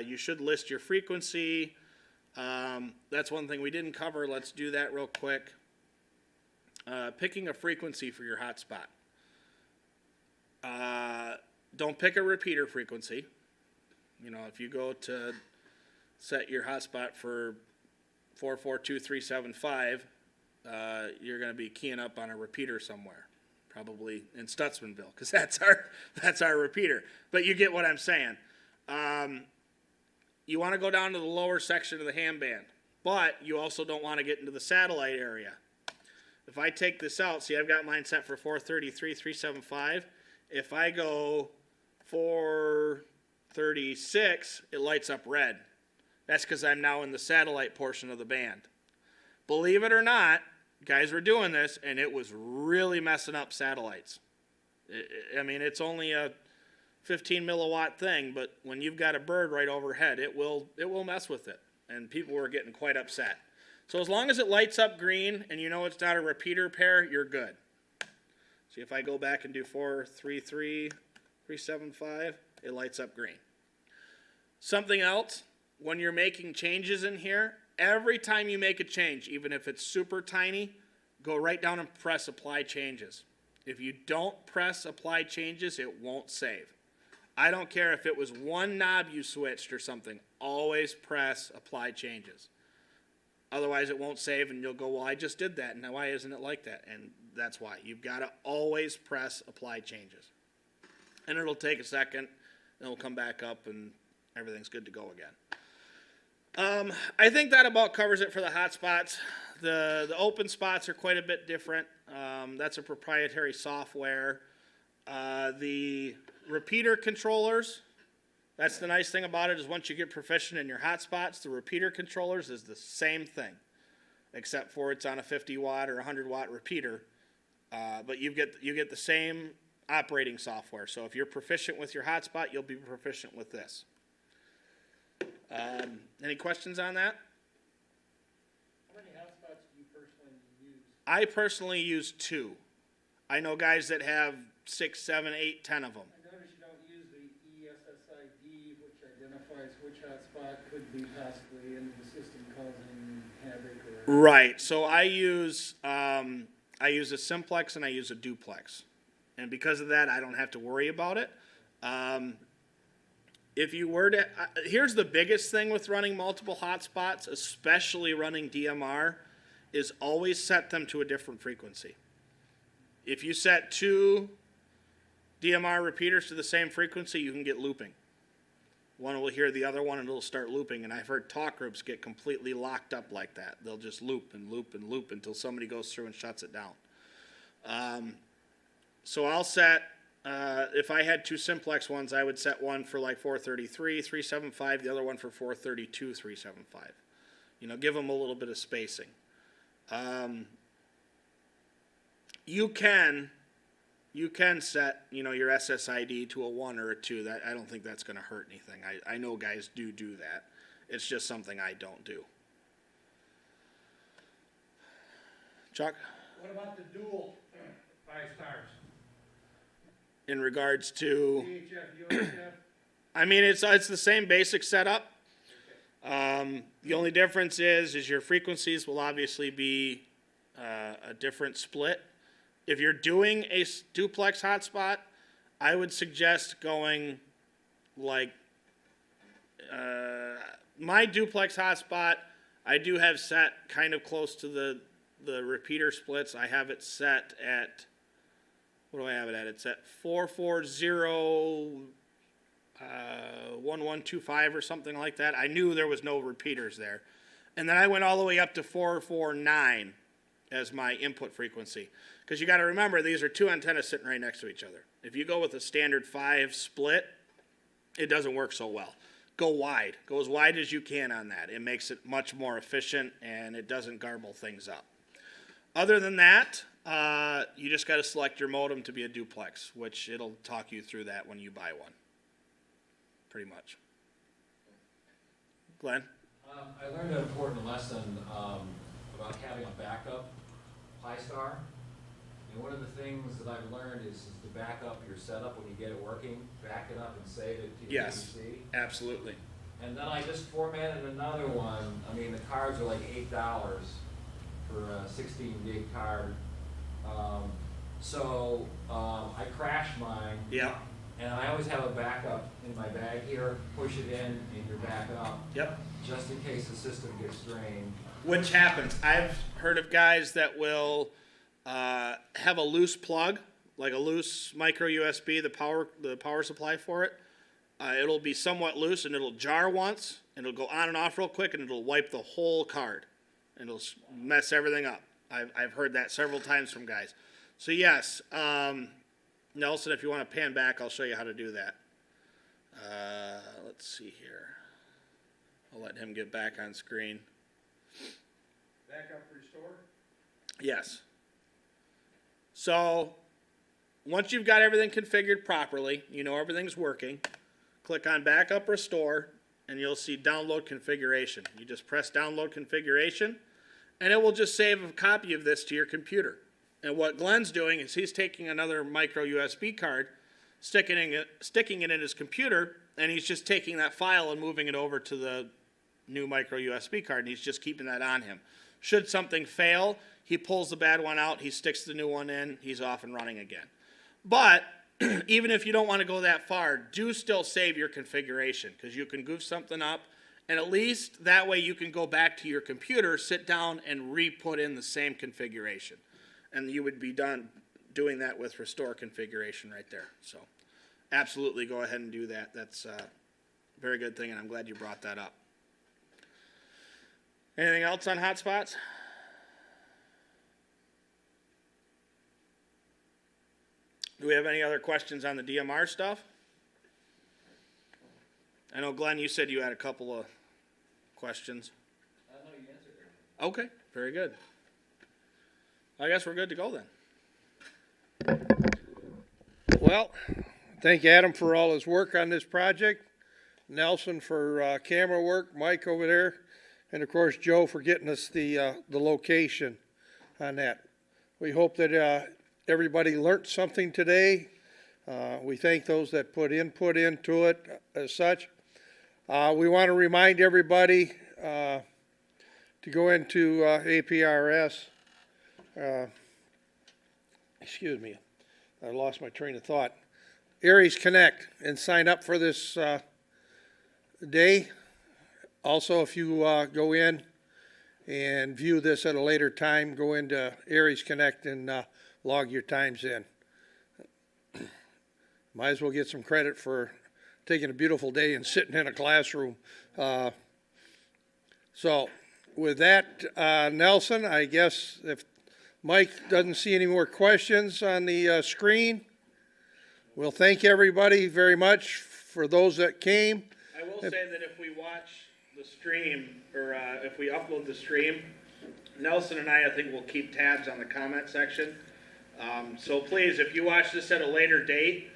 You should list your frequency. That's one thing we didn't cover. Let's do that real quick. Picking a frequency for your hotspot. Don't pick a repeater frequency. You know, if you go to set your hotspot for 442.375, you're going to be keying up on a repeater somewhere, probably in Stutzmanville, because that's our repeater. But you get what I'm saying. You want to go down to the lower section of the ham band, but you also don't want to get into the satellite area. If I take this out, see, I've got mine set for 433.375. If I go 436, it lights up red. That's because I'm now in the satellite portion of the band. Believe it or not, guys were doing this, and it was really messing up satellites. I mean, it's only a 15 milliwatt thing, but when you've got a bird right overhead, it will mess with it. And people were getting quite upset. So as long as it lights up green and you know it's not a repeater pair, you're good. See, if I go back and do 433.375, it lights up green. Something else, when you're making changes in here, every time you make a change, even if it's super tiny, go right down and press apply changes. If you don't press apply changes, it won't save. I don't care if it was one knob you switched or something, always press apply changes. Otherwise it won't save and you'll go, well, I just did that, and now why isn't it like that? And that's why. You've got to always press apply changes. And it'll take a second, and it'll come back up, and everything's good to go again. I think that about covers it for the hotspots. The open spots are quite a bit different. That's a proprietary software. The repeater controllers, that's the nice thing about it, is once you get proficient in your hotspots, the repeater controllers is the same thing, except for it's on a 50 watt or 100 watt repeater. But you get the same operating software. So if you're proficient with your hotspot, you'll be proficient with this. Any questions on that? How many hotspots do you personally use? I personally use 2. I know guys that have 6, 7, 8, 10 of them. I notice you don't use the ESSID, which identifies which hotspot could be possibly in the system causing havoc or... Right. So I use a simplex and I use a duplex. And because of that, I don't have to worry about it. If you were to, here's the biggest thing with running multiple hotspots, especially running DMR, is always set them to a different frequency. If you set 2 DMR repeaters to the same frequency, you can get looping. One will hear the other one and it'll start looping, and I've heard talk groups get completely locked up like that. They'll just loop and loop and loop until somebody goes through and shuts it down. So I'll set, if I had 2 simplex ones, I would set one for like 433.375, the other one for 432.375. You know, give them a little bit of spacing. You can set, you know, your SSID to a 1 or a 2. That I don't think that's going to hurt anything. I know guys do that. It's just something I don't do. Chuck? What about the dual 5 stars? In regards to, VHF, UHF? I mean, it's the same basic setup. The only difference is your frequencies will obviously be a different split. If you're doing a duplex hotspot, I would suggest going like my duplex hotspot. I do have set kind of close to the repeater splits. I have it set at, what do I have it at? It's at 440. 1125 or something like that. I knew there was no repeaters there. And then I went all the way up to 449 as my input frequency. Because you got to remember, these are 2 antennas sitting right next to each other. If you go with a standard 5 split, it doesn't work so well. Go wide. Go as wide as you can on that. It makes it much more efficient and it doesn't garble things up. Other than that, you just got to select your modem to be a duplex, which it'll talk you through that when you buy one. Pretty much. Glenn? I learned an important lesson about having a backup Pi-Star. And one of the things that I've learned is to back up your setup when you get it working, back it up and save it to your Yes, PC. absolutely. And then I just formatted another one. I mean, the cards are like $8 for a 16 gig card. So I crashed mine. Yeah. And I always have a backup in my bag here. Push it in and you're back up. Yep. Just in case the system gets strained. Which happens. I've heard of guys that will have a loose plug, like a loose micro USB, the power supply for it. It'll be somewhat loose and it'll jar once, and it'll go on and off real quick, and it'll wipe the whole card, and it'll mess everything up. I've heard that several times from guys. So yes, Nelson, if you want to pan back, I'll show you how to do that. Let's see here. I'll let him get back on screen. Backup restore? Yes. So once you've got everything configured properly, you know everything's working, click on Backup Restore, and you'll see Download Configuration. You just press Download Configuration, and it will just save a copy of this to your computer. And what Glenn's doing is he's taking another micro USB card, sticking it in his computer, and he's just taking that file and moving it over to the new micro USB card, and he's just keeping that on him. Should something fail, he pulls the bad one out, he sticks the new one in, he's off and running again. But even if you don't want to go that far, do still save your configuration, because you can goof something up, and at least that way you can go back to your computer, sit down, and re-put in the same configuration. And you would be done doing that with restore configuration right there. So absolutely go ahead and do that. That's a very good thing, and I'm glad you brought that up. Anything else on hotspots? Do we have any other questions on the DMR stuff? I know, Glenn, you said you had a couple of questions. No, you answered everything. Okay, very good. I guess we're good to go then. Well, thank Adam for all his work on this project, Nelson for camera work, Mike over there, and of course Joe for getting us the location on that. We hope that everybody learned something today. We thank those that put input into it as such. We want to remind everybody to go into APRS. Excuse me, I lost my train of thought. Aries Connect, and sign up for this day. Also, if you go in and view this at a later time, go into Aries Connect and log your times in. Might as well get some credit for taking a beautiful day and sitting in a classroom. So with that, Nelson, I guess if Mike doesn't see any more questions on the screen, we'll thank everybody very much for those that came. I will say that if we watch the stream, or if we upload the stream, Nelson and I think will keep tabs on the comment section. So please, if you watch this at a later date,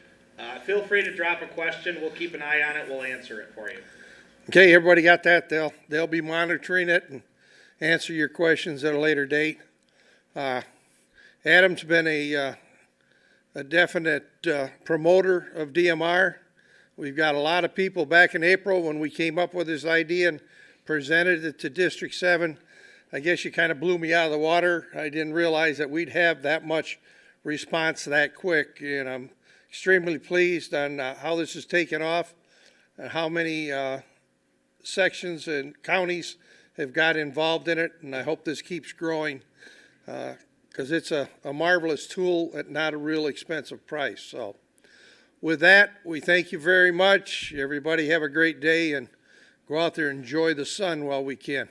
feel free to drop a question. We'll keep an eye on it. We'll answer it for you. Okay, everybody got that? They'll be monitoring it and answer your questions at a later date. Adam's been a definite promoter of DMR. We've got a lot of people back in April when we came up with this idea and presented it to District 7. I guess you kind of blew me out of the water. I didn't realize that we'd have that much response that quick, and I'm extremely pleased on how this has taken off and how many sections and counties have got involved in it, and I hope this keeps growing because it's a marvelous tool at not a real expensive price. So with that, we thank you very much. Everybody have a great day and go out there and enjoy the sun while we can.